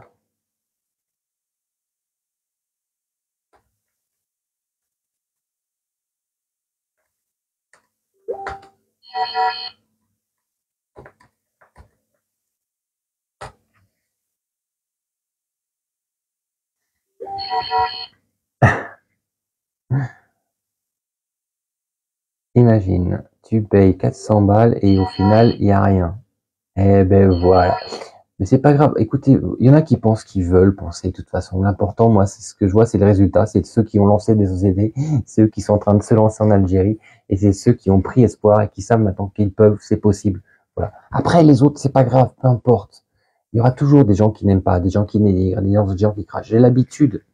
Imagine, tu payes 400 balles et au final, il n'y a rien. Eh ben voilà. Mais c'est pas grave. Écoutez, il y en a qui pensent qu'ils veulent penser de toute façon. L'important, moi, c'est ce que je vois, c'est le résultat. C'est ceux qui ont lancé des sociétés, ceux qui sont en train de se lancer en Algérie, et c'est ceux qui ont pris espoir et qui savent maintenant qu'ils peuvent, c'est possible. Voilà. Après, les autres, c'est pas grave, peu importe. Il y aura toujours des gens qui n'aiment pas, des gens qui dénigrent, des gens qui crachent. J'ai l'habitude.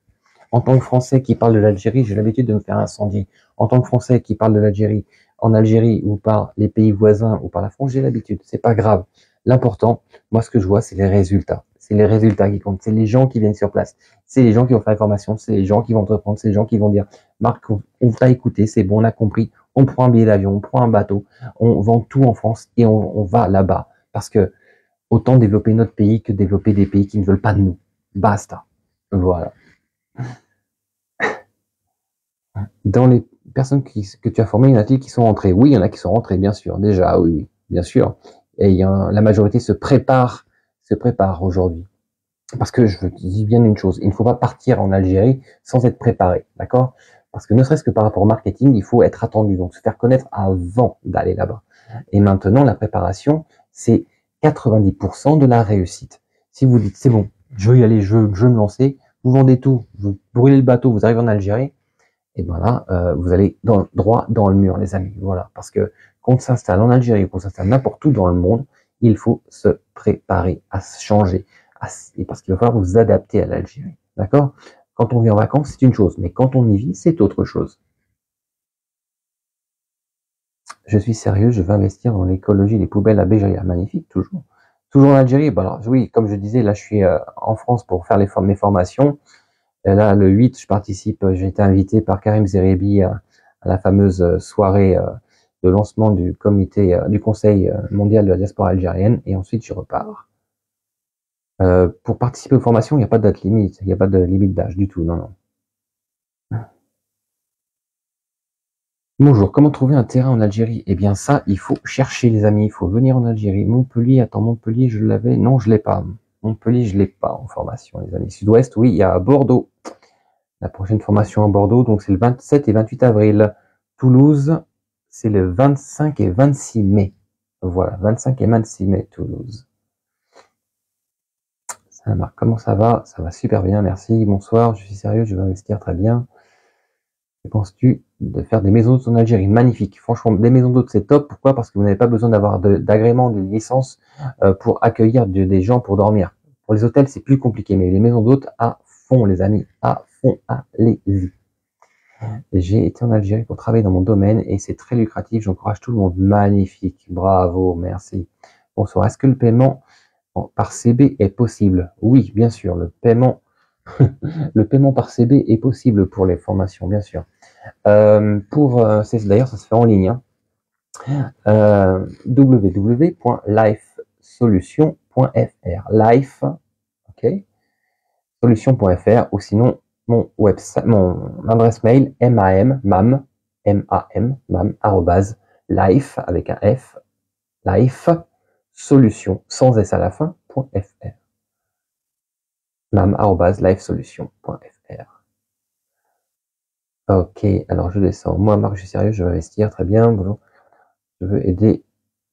En tant que Français qui parle de l'Algérie, j'ai l'habitude de me faire incendier. En tant que Français qui parle de l'Algérie, en Algérie ou par les pays voisins ou par la France, j'ai l'habitude. C'est pas grave. L'important, moi, ce que je vois, c'est les résultats. c'est les résultats qui comptent, c'est les gens qui viennent sur place, c'est les gens qui vont faire la formation, c'est les gens qui vont entreprendre, c'est les gens qui vont dire, Marc, on t'a écouté, c'est bon, on a compris, on prend un billet d'avion, on prend un bateau, on vend tout en France et on va là-bas. Parce que autant développer notre pays que développer des pays qui ne veulent pas de nous. Basta. Voilà. Dans les personnes que tu as formées, il y en a-t-il qui sont rentrées? Oui, il y en a qui sont rentrées, bien sûr. Déjà, oui, bien sûr. Et la majorité se prépare aujourd'hui. Parce que je dis bien une chose, il ne faut pas partir en Algérie sans être préparé, d'accord? Parce que ne serait-ce que par rapport au marketing, il faut être attendu, donc se faire connaître avant d'aller là-bas. Et maintenant, la préparation, c'est 90% de la réussite. Si vous dites, c'est bon, je veux y aller, je veux me lancer, vous vendez tout, vous brûlez le bateau, vous arrivez en Algérie, et ben là, vous allez droit dans le mur, les amis. Voilà, parce que qu'on s'installe en Algérie, qu'on s'installe n'importe où dans le monde, il faut se préparer à changer, parce qu'il va falloir vous adapter à l'Algérie. D'accord? Quand on vit en vacances, c'est une chose, mais quand on y vit, c'est autre chose. Je suis sérieux, je veux investir dans l'écologie des poubelles à Béjaïa. Magnifique, toujours. Toujours en Algérie. Bah alors, oui, comme je disais, là, je suis en France pour faire mes formations. Et là, le 8, je participe, j'ai été invité par Karim Zeribi à la fameuse soirée de lancement du comité, du Conseil mondial de la diaspora algérienne. Et ensuite, je repars. Pour participer aux formations, il n'y a pas de date limite, il n'y a pas de limite d'âge du tout, non, non. Bonjour, comment trouver un terrain en Algérie? Eh bien ça, il faut chercher les amis, il faut venir en Algérie. Montpellier, attends, Montpellier, je l'avais, non, je l'ai pas. Montpellier, je l'ai pas en formation, les amis. Sud-Ouest, oui, il y a Bordeaux. La prochaine formation à Bordeaux, donc c'est le 27 et 28 avril. Toulouse, c'est le 25 et 26 mai. Voilà, 25 et 26 mai, Toulouse. Ça marque, comment ça va? Ça va super bien, merci. Bonsoir, je suis sérieux, je vais investir très bien. Que penses-tu de faire des maisons d'hôtes en Algérie? Magnifique. Franchement, des maisons d'hôtes, c'est top. Pourquoi? Parce que vous n'avez pas besoin d'avoir d'agrément, de licence pour accueillir des gens pour dormir. Pour les hôtels, c'est plus compliqué. Mais les maisons d'hôtes, à fond, les amis. À fond, allez-y. J'ai été en Algérie pour travailler dans mon domaine et c'est très lucratif. J'encourage tout le monde. Magnifique. Bravo. Merci. Bonsoir. Est-ce que le paiement par CB est possible? Oui, bien sûr. Le paiement par CB est possible pour les formations, bien sûr. D'ailleurs, ça se fait en ligne. Www.lifesolution.fr. Life, ok, solution.fr, ou sinon mon website, mon adresse mail mam, arrobase, life avec un F, life solution sans S à la fin, .fr. mam@lifesolution.fr. Ok, alors je descends. Moi, Marc, je suis sérieux, je vais investir, très bien. Bonjour. Je veux aider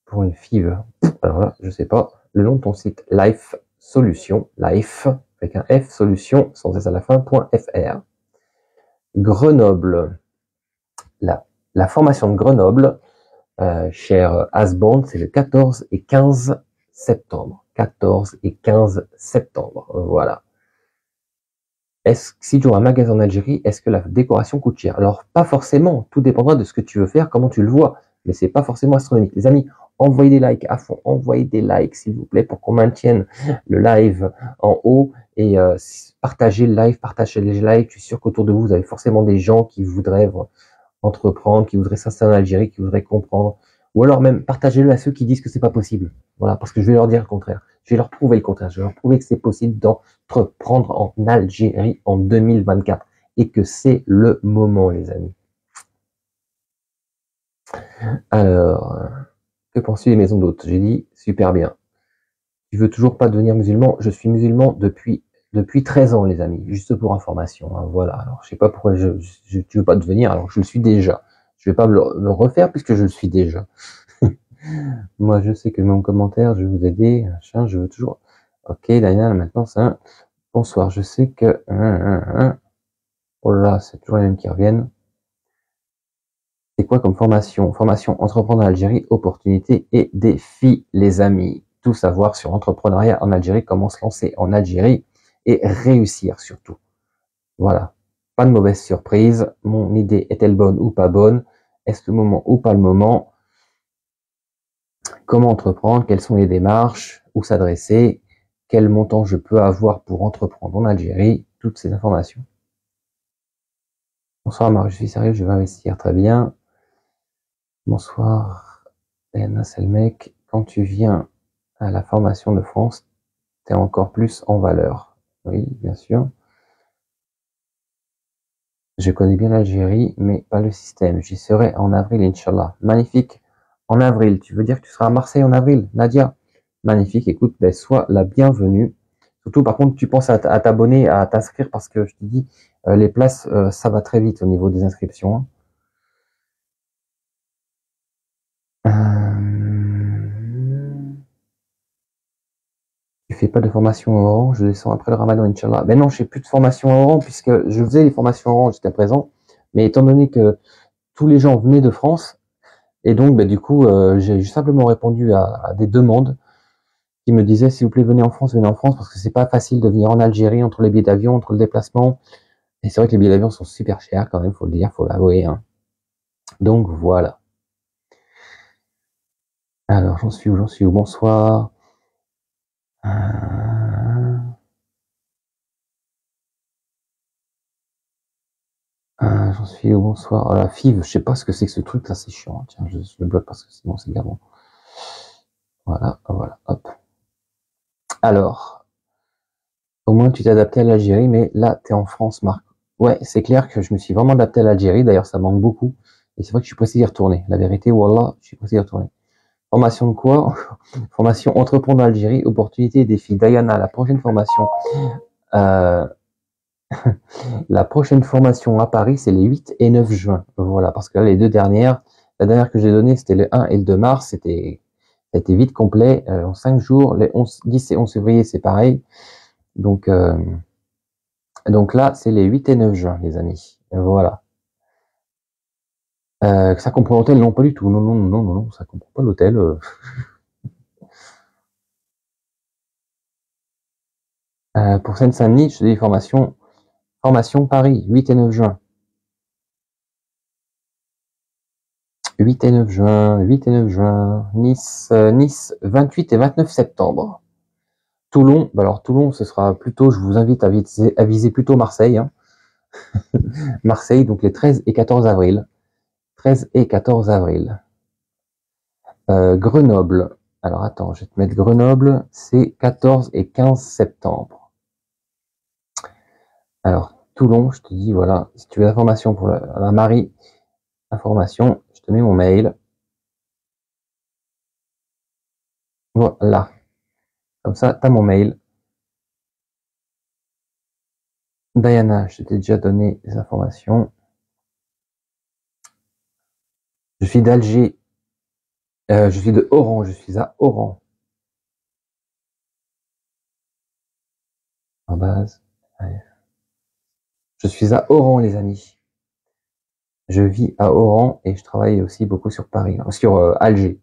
pour une FIV. Alors là, je sais pas. Le nom de ton site, Life Solution, Life, avec un F, solution, sans S à la fin, .fr. Grenoble. La formation de Grenoble, cher Asband, c'est le 14 et 15 septembre. 14 et 15 septembre. Voilà. Si tu as un magasin en Algérie, est-ce que la décoration coûte cher? Alors, pas forcément. Tout dépendra de ce que tu veux faire, comment tu le vois. Mais c'est pas forcément astronomique. Les amis, envoyez des likes à fond. Envoyez des likes, s'il vous plaît, pour qu'on maintienne le live en haut. Et partagez le live, partagez les lives. Je suis sûr qu'autour de vous, vous avez forcément des gens qui voudraient entreprendre, qui voudraient s'installer en Algérie, qui voudraient comprendre. Ou alors même, partagez-le à ceux qui disent que c'est pas possible. Voilà, parce que je vais leur dire le contraire. Je vais leur prouver le contraire. Je vais leur prouver que c'est possible d'entreprendre en Algérie en 2024 et que c'est le moment, les amis. Alors, que penses-tu des maisons d'hôtes? J'ai dit super bien. Tu veux toujours pas devenir musulman? Je suis musulman depuis 13 ans, les amis, juste pour information. Hein, voilà. Alors, je sais pas pourquoi tu veux pas devenir. Alors, je le suis déjà. Je vais pas me le refaire puisque je le suis déjà. Moi, je sais que mon commentaire, je vais vous aider. Machin, je veux toujours. Ok, Diana, maintenant, c'est un bonsoir. Je sais que. Oh là, c'est toujours les mêmes qui reviennent. C'est quoi comme formation? Formation entreprendre en Algérie, opportunités et défis, les amis. Tout savoir sur l'entrepreneuriat en Algérie, comment se lancer en Algérie et réussir surtout. Voilà. Pas de mauvaise surprise. Mon idée est-elle bonne ou pas bonne? Est-ce le moment ou pas le moment? Comment entreprendre? Quelles sont les démarches? Où s'adresser? quel montant je peux avoir pour entreprendre en Algérie, toutes ces informations. Bonsoir Marie, je suis sérieux, je vais investir, très bien. Bonsoir Diana, c'est le mec. Quand tu viens à la formation de France, tu es encore plus en valeur. Oui, bien sûr. Je connais bien l'Algérie, mais pas le système. J'y serai en avril, Inch'Allah. Magnifique. En avril, tu veux dire que tu seras à Marseille en avril, Nadia? Magnifique, écoute, ben, sois la bienvenue. Surtout, par contre, tu penses à t'abonner, à t'inscrire, parce que je te dis, les places, ça va très vite au niveau des inscriptions. Tu fais pas de formation Orange, je descends après le Ramadan, Inch'Allah. Ben non, je fais plus de formation Orange, puisque je faisais les formations Orange jusqu'à présent, mais étant donné que tous les gens venaient de France, et donc ben, du coup, j'ai simplement répondu à des demandes qui me disaient, s'il vous plaît, venez en France, parce que c'est pas facile de venir en Algérie, entre les billets d'avion, entre le déplacement, et c'est vrai que les billets d'avion sont super chers quand même, faut le dire, faut l'avouer. Hein. Donc voilà. Alors, j'en suis où? Bonsoir. J'en suis où? Bonsoir. La FIV, je sais pas ce que c'est que ce truc là, c'est chiant. Tiens, je le bloque parce que sinon c'est gavant. Voilà, hop. Alors, au moins tu t'es adapté à l'Algérie, mais là, t'es en France, Marc. Ouais, c'est clair que je me suis vraiment adapté à l'Algérie. D'ailleurs, ça manque beaucoup. Et c'est vrai que je suis pressé d'y retourner. La vérité, wallah, je suis pressé d'y retourner. Formation de quoi? Formation entreprendre en Algérie, opportunités et défis. Diana, la prochaine formation. La prochaine formation à Paris, c'est les 8 et 9 juin. Voilà, parce que là, les deux dernières, la dernière que j'ai donnée, c'était le 1 et le 2 mars. C'était vite complet, en 5 jours. Les 10 et 11 février, c'est pareil. Donc là, c'est les 8 et 9 juin, les amis. Voilà. Ça comprend l'hôtel? Non, pas du tout. Non, ça comprend pas l'hôtel. Pour Seine-Saint-Denis, je fais des formations. Formation Paris, 8 et 9 juin. 8 et 9 juin, 8 et 9 juin. Nice, 28 et 29 septembre. Toulon, bah alors Toulon, ce sera plutôt, je vous invite à viser plutôt Marseille. Hein. Marseille, donc les 13 et 14 avril. 13 et 14 avril. Grenoble. Alors attends, je vais te mettre Grenoble, c'est 14 et 15 septembre. Alors, Toulon, je te dis, voilà, si tu veux l'information pour la Marie, information, je te mets mon mail. Voilà. Comme ça, tu as mon mail. Diana, je t'ai déjà donné les informations. Je suis d'Alger. Je suis de Oran, je suis à Oran. En base. Allez. Je suis à Oran, les amis. Je vis à Oran et je travaille aussi beaucoup sur Paris, sur Alger.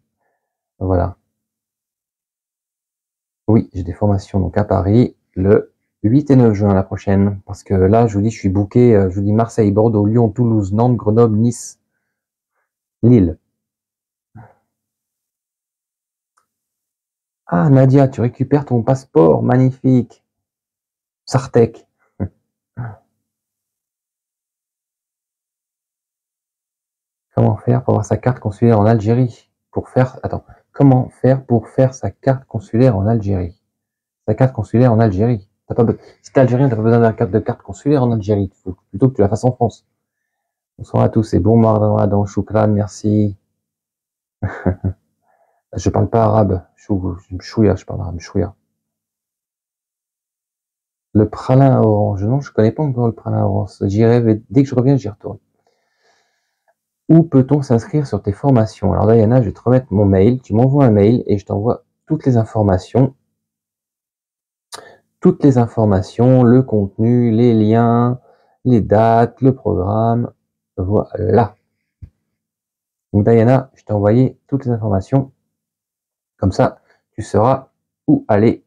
Voilà. Oui, j'ai des formations donc à Paris le 8 et 9 juin la prochaine. Parce que là, je vous dis, je suis booké, je vous dis Marseille, Bordeaux, Lyon, Toulouse, Nantes, Grenoble, Nice, Lille. Ah, Nadia, tu récupères ton passeport, magnifique. Sartec. Comment faire pour avoir sa carte consulaire en Algérie? Comment faire pour faire sa carte consulaire en Algérie? Sa carte consulaire en Algérie. Si t'es algérien, t'as pas besoin de carte consulaire en Algérie. Il faut plutôt que tu la fasses en France. Bonsoir à tous et bon Ramadan, choukran, merci. Je parle pas arabe. Chouïa, je parle arabe, chouïa. Le pralin à Orange. Non, je connais pas encore le pralin à Orange. J'irai, dès que je reviens, j'y retourne. Où peut-on s'inscrire sur tes formations? Alors Diana, je vais te remettre mon mail. Tu m'envoies un mail et je t'envoie toutes les informations. Toutes les informations, le contenu, les liens, les dates, le programme. Voilà. Donc Diana, je t'ai envoyé toutes les informations. Comme ça, tu sauras où aller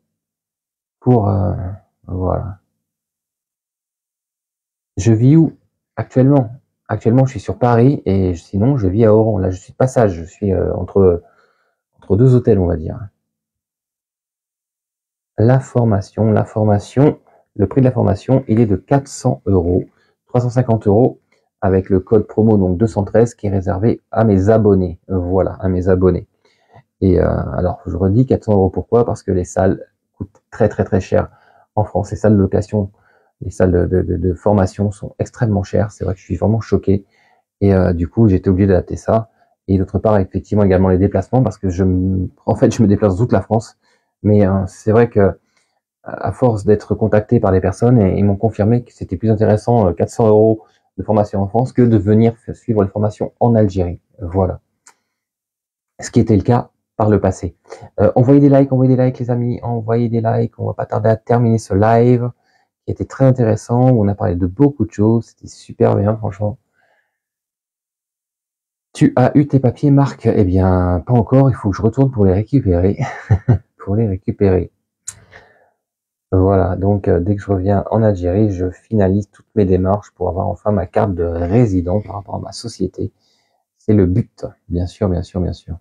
pour... voilà. Je vis où actuellement? Actuellement, je suis sur Paris et sinon, je vis à Oran. Là, je suis de passage. Je suis entre deux hôtels, on va dire. la formation, le prix de la formation, il est de 400 €, 350 € avec le code promo donc 213 qui est réservé à mes abonnés. Voilà, à mes abonnés. Et alors, je redis 400 € pourquoi? Parce que les salles coûtent très très très cher en France. Les salles de location, les salles de formation sont extrêmement chères. C'est vrai que je suis vraiment choqué. Et du coup, j'étais obligé d'adapter ça. Et d'autre part, effectivement, également les déplacements, parce que en fait, je me déplace dans toute la France. Mais c'est vrai que à force d'être contacté par des personnes, et ils m'ont confirmé que c'était plus intéressant 400 € de formation en France que de venir suivre les formations en Algérie. Voilà. Ce qui était le cas par le passé. Envoyez des likes les amis, envoyez des likes. On va pas tarder à terminer ce live qui était très intéressant, où on a parlé de beaucoup de choses. C'était super bien, franchement. Tu as eu tes papiers, Marc? Eh bien, pas encore. Il faut que je retourne pour les récupérer. Pour les récupérer. Voilà, donc dès que je reviens en Algérie, je finalise toutes mes démarches pour avoir enfin ma carte de résident par rapport à ma société. C'est le but, bien sûr, bien sûr, bien sûr.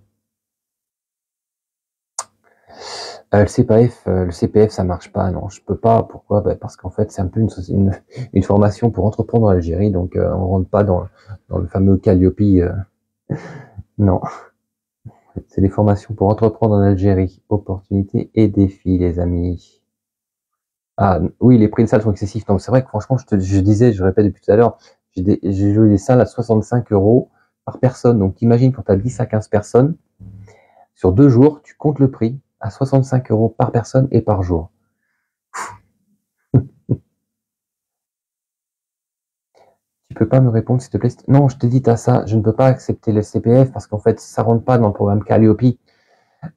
Le CPF, ça marche pas, non, je peux pas. Pourquoi? Parce qu'en fait, c'est un peu une formation pour entreprendre en Algérie, donc on rentre pas dans le fameux Calliope. Non, c'est des formations pour entreprendre en Algérie. Opportunités et défis, les amis. Ah oui, les prix de salle sont excessifs. Donc c'est vrai que franchement, je répète depuis tout à l'heure, j'ai joué des salles à 65 € par personne. Donc imagine quand tu as 10 à 15 personnes, sur 2 jours, tu comptes le prix à 65 € par personne et par jour. Tu peux pas me répondre s'il te plaît? Non, je te dis, t'as ça, je ne peux pas accepter le CPF parce qu'en fait, ça rentre pas dans le programme Calliope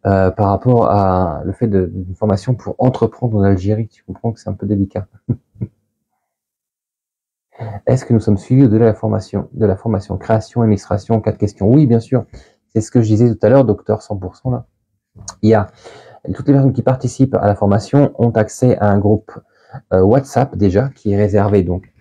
par rapport à le fait d'une formation pour entreprendre en Algérie. Tu comprends que c'est un peu délicat. Est-ce que nous sommes suivis de la formation création, administration, 4 questions? Oui, bien sûr. C'est ce que je disais tout à l'heure, docteur 100% là. Il y a toutes les personnes qui participent à la formation ont accès à un groupe WhatsApp déjà qui est réservé donc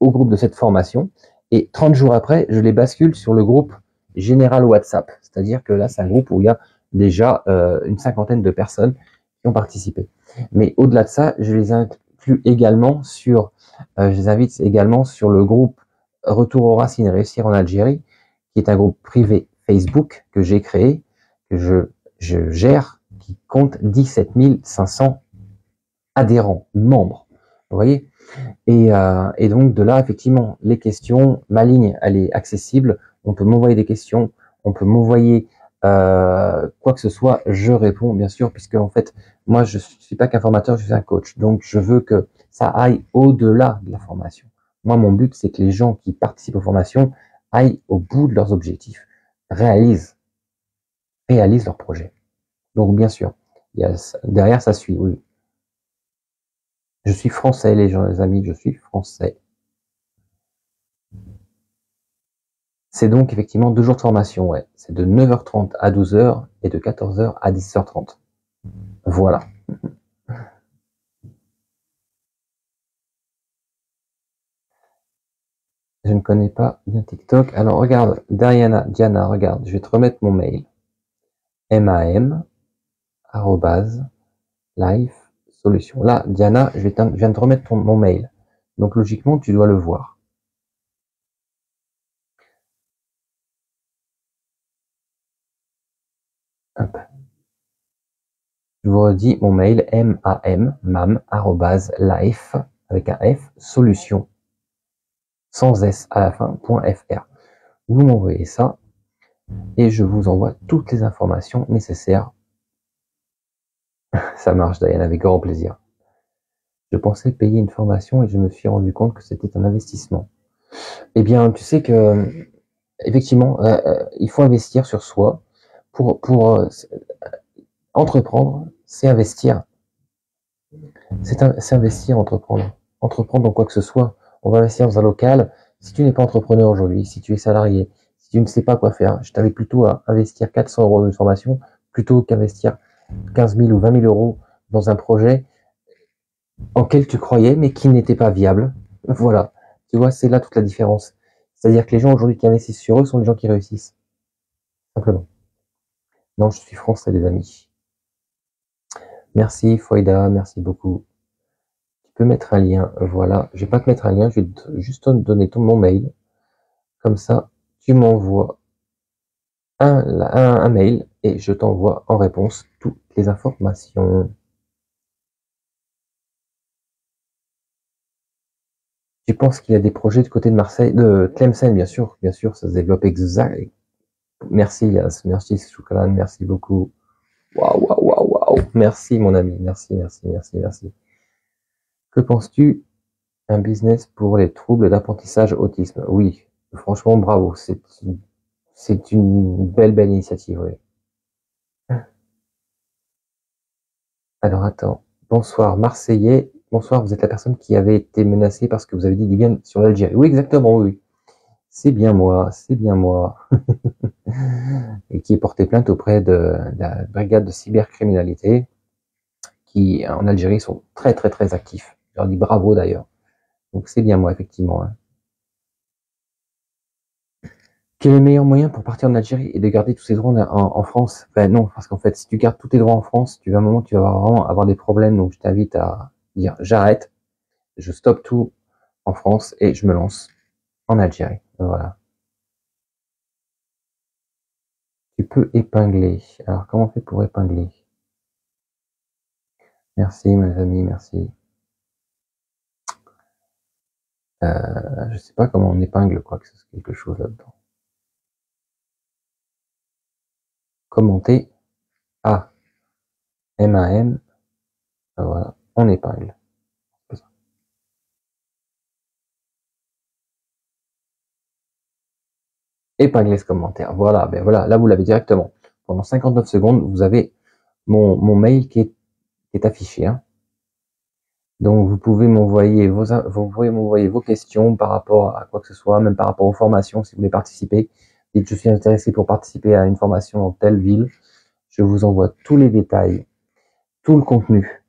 au groupe de cette formation. Et 30 jours après, je les bascule sur le groupe général WhatsApp. C'est-à-dire que là, c'est un groupe où il y a déjà une cinquantaine de personnes qui ont participé. Mais au-delà de ça, je les inclus également je les invite également sur le groupe Retour aux racines, réussir en Algérie, qui est un groupe privé Facebook que j'ai créé, que je gère, qui compte 17 500 adhérents, membres. Vous voyez? Et donc de là, effectivement, les questions, ma ligne, elle est accessible. On peut m'envoyer des questions, on peut m'envoyer quoi que ce soit, je réponds bien sûr, puisque en fait, moi je suis pas qu'un formateur, je suis un coach. Donc je veux que ça aille au-delà de la formation. Moi, mon but, c'est que les gens qui participent aux formations aillent au bout de leurs objectifs, réalisent leur projet. Donc bien sûr, derrière ça suit, oui. Je suis français, les amis, je suis français. C'est donc effectivement 2 jours de formation, ouais. C'est de 9h30 à 12h et de 14h à 10h30. Voilà. Je ne connais pas bien TikTok. Alors regarde, Diana, regarde, je vais te remettre mon mail. mam@life solution. Là, Diana, je viens de te remettre mon mail. Donc logiquement, tu dois le voir. Hop. Je vous redis mon mail, mam@life, avec un F, solution, sans S à la fin, .fr. Vous m'envoyez ça et je vous envoie toutes les informations nécessaires. Ça marche, Diane, avec grand plaisir. Je pensais payer une formation et je me suis rendu compte que c'était un investissement. Eh bien, tu sais que effectivement, il faut investir sur soi pour entreprendre, c'est investir. C'est investir, entreprendre. Entreprendre dans quoi que ce soit. On va investir dans un local. Si tu n'es pas entrepreneur aujourd'hui, si tu es salarié, si tu ne sais pas quoi faire, je t'invite plutôt à investir 400 € dans une formation plutôt qu'investir 15 000 ou 20 000 € dans un projet auquel tu croyais mais qui n'était pas viable. Voilà. Tu vois, c'est là toute la différence. C'est-à-dire que les gens aujourd'hui qui investissent sur eux sont les gens qui réussissent. Simplement. Non, je suis français, les amis. Merci Foida, merci beaucoup. Tu peux mettre un lien, voilà. Je vais pas te mettre un lien, je vais juste te donner mon mail. Comme ça, tu m'envoies un mail et je t'envoie en réponse toutes les informations. Tu penses qu'il y a des projets du côté de Marseille, de Tlemcen, bien sûr, ça se développe exact. Merci Yas, merci Choukran, merci beaucoup. Waouh, waouh, waouh, waouh. Merci mon ami, merci, merci, merci, merci. Que penses-tu un business pour les troubles d'apprentissage autisme? Oui, franchement, bravo, c'est une belle initiative, oui. Alors attends, bonsoir Marseillais, bonsoir, vous êtes la personne qui avait été menacée parce que vous avez dit du bien sur l'Algérie. Oui, exactement, oui. C'est bien moi, c'est bien moi. Et qui est porté plainte auprès de la brigade de cybercriminalité qui, en Algérie, sont très très très actifs. Je leur dis bravo d'ailleurs. Donc c'est bien moi, effectivement. Hein. Quel est le meilleur moyen pour partir en Algérie et de garder tous ces droits en France? Ben non, parce qu'en fait, si tu gardes tous tes droits en France, tu vas un moment, tu vas vraiment avoir des problèmes. Donc je t'invite à dire j'arrête, je stoppe tout en France et je me lance en Algérie. Voilà. Tu peux épingler. Alors comment on fait pour épingler? Merci mes amis, merci. Je sais pas comment on épingle quoi que ce soit quelque chose là-dedans. Commenter. Ah. M-A-M. Voilà. On épingle. Épingler ce commentaire. Voilà. Ben voilà. Là, vous l'avez directement. Pendant 59 secondes, vous avez mon mail qui est affiché. Hein. Donc, vous pouvez m'envoyer vos questions par rapport à quoi que ce soit, même par rapport aux formations, si vous voulez participer. Dites, je suis intéressé pour participer à une formation dans telle ville. Je vous envoie tous les détails, tout le contenu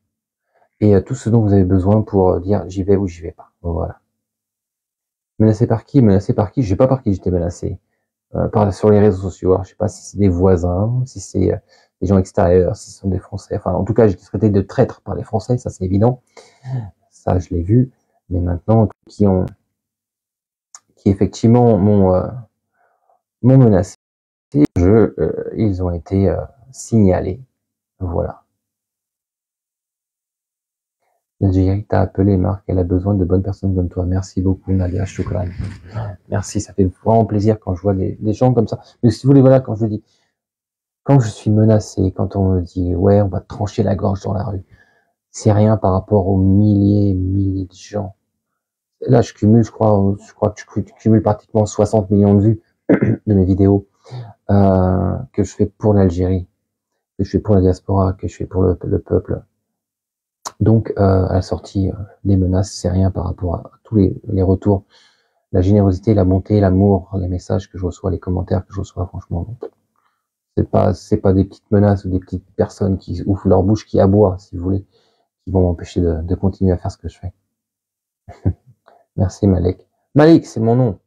et tout ce dont vous avez besoin pour dire j'y vais ou j'y vais pas. Voilà. Menacé par qui? Menacé par qui? Je sais pas par qui j'étais menacé. Sur les réseaux sociaux. Alors, je sais pas si c'est des voisins, si c'est des gens extérieurs, si ce sont des Français. Enfin, en tout cas, j'ai été traité de traître par les Français, ça c'est évident. Ça, je l'ai vu. Mais maintenant, qui effectivement m'ont menacé, ils ont été signalés. Voilà. L'Algérie t'a appelé, Marc, elle a besoin de bonnes personnes comme toi. Merci beaucoup, Nadia Choukran. Merci, ça fait vraiment plaisir quand je vois des gens comme ça. Mais si vous voulez, voilà, quand je suis menacé, quand on me dit, ouais, on va te trancher la gorge dans la rue, c'est rien par rapport aux milliers et milliers de gens. Là, je crois que je cumule pratiquement 60 millions de vues de mes vidéos, que je fais pour l'Algérie, que je fais pour la diaspora, que je fais pour le peuple. Donc, à la sortie, des menaces, c'est rien par rapport à tous les retours, la générosité, la bonté, l'amour, les messages que je reçois, les commentaires que je reçois, franchement. C'est pas des petites menaces ou des petites personnes qui ouvrent leur bouche, qui aboient, si vous voulez, qui vont m'empêcher de continuer à faire ce que je fais. Merci Malek. Malik, c'est mon nom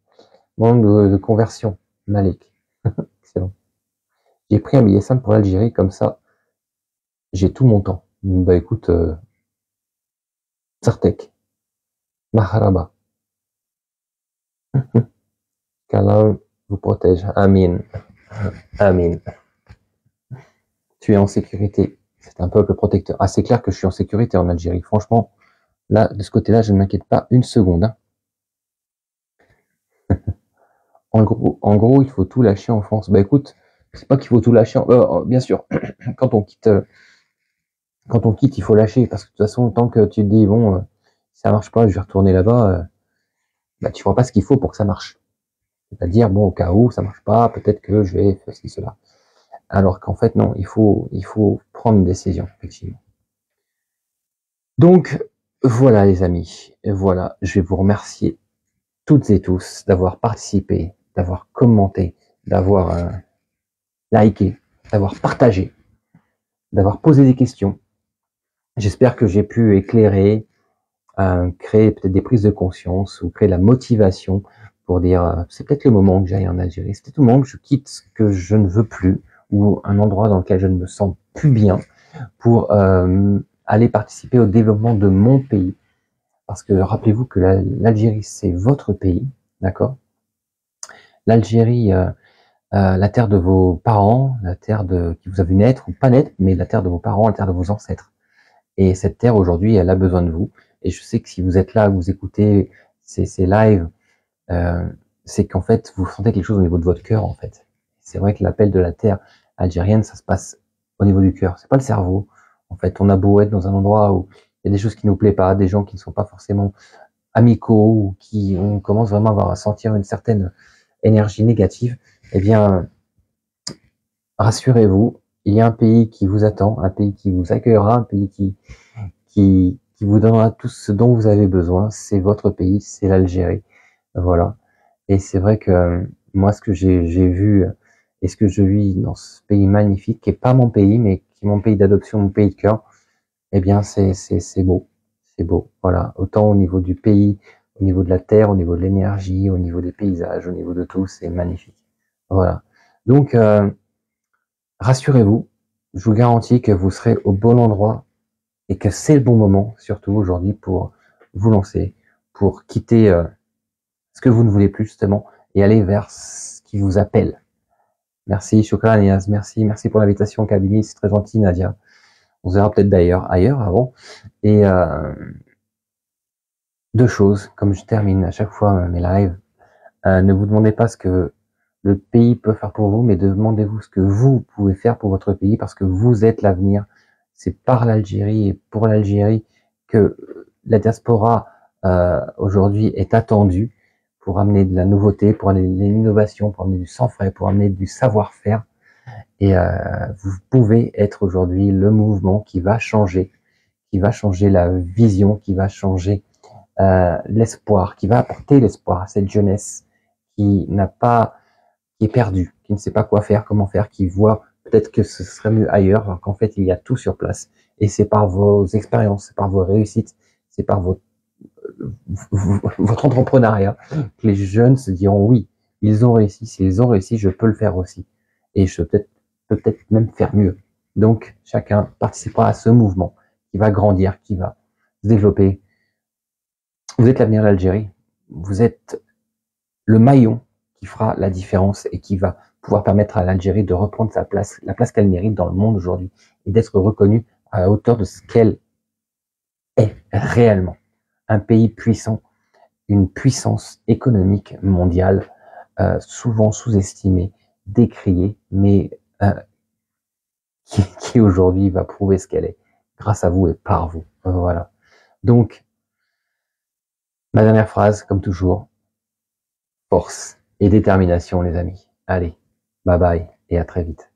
de conversion. Malik. Excellent. J'ai pris un billet simple pour l'Algérie, comme ça, j'ai tout mon temps. Bah écoute, Sartek. Maharaba. Qu'Allah vous protège. Amin. Amin. Tu es en sécurité. C'est un peuple protecteur. Ah, c'est clair que je suis en sécurité en Algérie. Franchement, là, de ce côté-là, je ne m'inquiète pas une seconde. Hein. En gros, il faut tout lâcher en France. Bah écoute, c'est pas qu'il faut tout lâcher. Bien sûr, quand on quitte, il faut lâcher parce que de toute façon, tant que tu te dis bon, ça marche pas, je vais retourner là-bas, bah tu feras pas ce qu'il faut pour que ça marche. C'est-à-dire bon, au cas où ça marche pas, peut-être que je vais faire ceci, cela. Alors qu'en fait non, il faut prendre une décision effectivement. Donc voilà les amis, voilà, je vais vous remercier toutes et tous d'avoir participé, d'avoir commenté, d'avoir liké, d'avoir partagé, d'avoir posé des questions. J'espère que j'ai pu éclairer, créer peut-être des prises de conscience ou créer de la motivation pour dire c'est peut-être le moment que j'aille en Algérie, c'est peut-être le moment que je quitte ce que je ne veux plus ou un endroit dans lequel je ne me sens plus bien pour aller participer au développement de mon pays. Parce que rappelez-vous que l'Algérie, c'est votre pays, d'accord? L'Algérie, la terre de vos parents, la terre qui vous a vu naître ou pas naître, mais la terre de vos parents, la terre de vos ancêtres. Et cette terre, aujourd'hui, elle a besoin de vous. Et je sais que si vous êtes là, vous écoutez ces lives, c'est qu'en fait, vous sentez quelque chose au niveau de votre cœur, en fait. C'est vrai que l'appel de la terre algérienne, ça se passe au niveau du cœur. C'est pas le cerveau. En fait, on a beau être dans un endroit où il y a des choses qui nous plaisent pas, des gens qui ne sont pas forcément amicaux, ou qui, on commence vraiment à sentir une certaine énergie négative. Eh bien, rassurez-vous, il y a un pays qui vous attend, un pays qui vous accueillera, un pays qui vous donnera tout ce dont vous avez besoin. C'est votre pays, c'est l'Algérie. Voilà. Et c'est vrai que moi, ce que j'ai vu et ce que je vis dans ce pays magnifique, qui est pas mon pays, mais qui est mon pays d'adoption, mon pays de cœur, eh bien, c'est beau. C'est beau. Voilà. Autant au niveau du pays, au niveau de la terre, au niveau de l'énergie, au niveau des paysages, au niveau de tout, c'est magnifique. Voilà. Donc, rassurez-vous, je vous garantis que vous serez au bon endroit et que c'est le bon moment, surtout aujourd'hui, pour vous lancer, pour quitter ce que vous ne voulez plus justement et aller vers ce qui vous appelle. Merci, Shukran Niaz, merci pour l'invitation, Kabini, c'est très gentil, Nadia. On se verra peut-être d'ailleurs, ailleurs, avant. Et deux choses, comme je termine à chaque fois mes lives, ne vous demandez pas ce que le pays peut faire pour vous, mais demandez-vous ce que vous pouvez faire pour votre pays, parce que vous êtes l'avenir. C'est par l'Algérie et pour l'Algérie que la diaspora aujourd'hui est attendue pour amener de la nouveauté, pour amener de l'innovation, pour amener du sang-frais, pour amener du savoir-faire. Et vous pouvez être aujourd'hui le mouvement qui va changer la vision, qui va changer l'espoir, qui va apporter l'espoir à cette jeunesse qui n'a pas, qui est perdue, qui ne sait pas quoi faire, comment faire, qui voit peut-être que ce serait mieux ailleurs, alors qu'en fait il y a tout sur place. Et c'est par vos expériences, c'est par vos réussites, c'est par votre entrepreneuriat que les jeunes se diront oui, ils ont réussi, s'ils ont réussi, je peux le faire aussi. Et je peux peut-être même faire mieux. Donc chacun participera à ce mouvement qui va grandir, qui va se développer. Vous êtes l'avenir de l'Algérie. Vous êtes le maillon qui fera la différence et qui va pouvoir permettre à l'Algérie de reprendre sa place, la place qu'elle mérite dans le monde aujourd'hui, et d'être reconnue à la hauteur de ce qu'elle est réellement. Un pays puissant, une puissance économique mondiale, souvent sous-estimée, décriée, mais qui aujourd'hui va prouver ce qu'elle est, grâce à vous et par vous. Voilà. Donc, ma dernière phrase, comme toujours, force et détermination, les amis. Allez, bye bye et à très vite.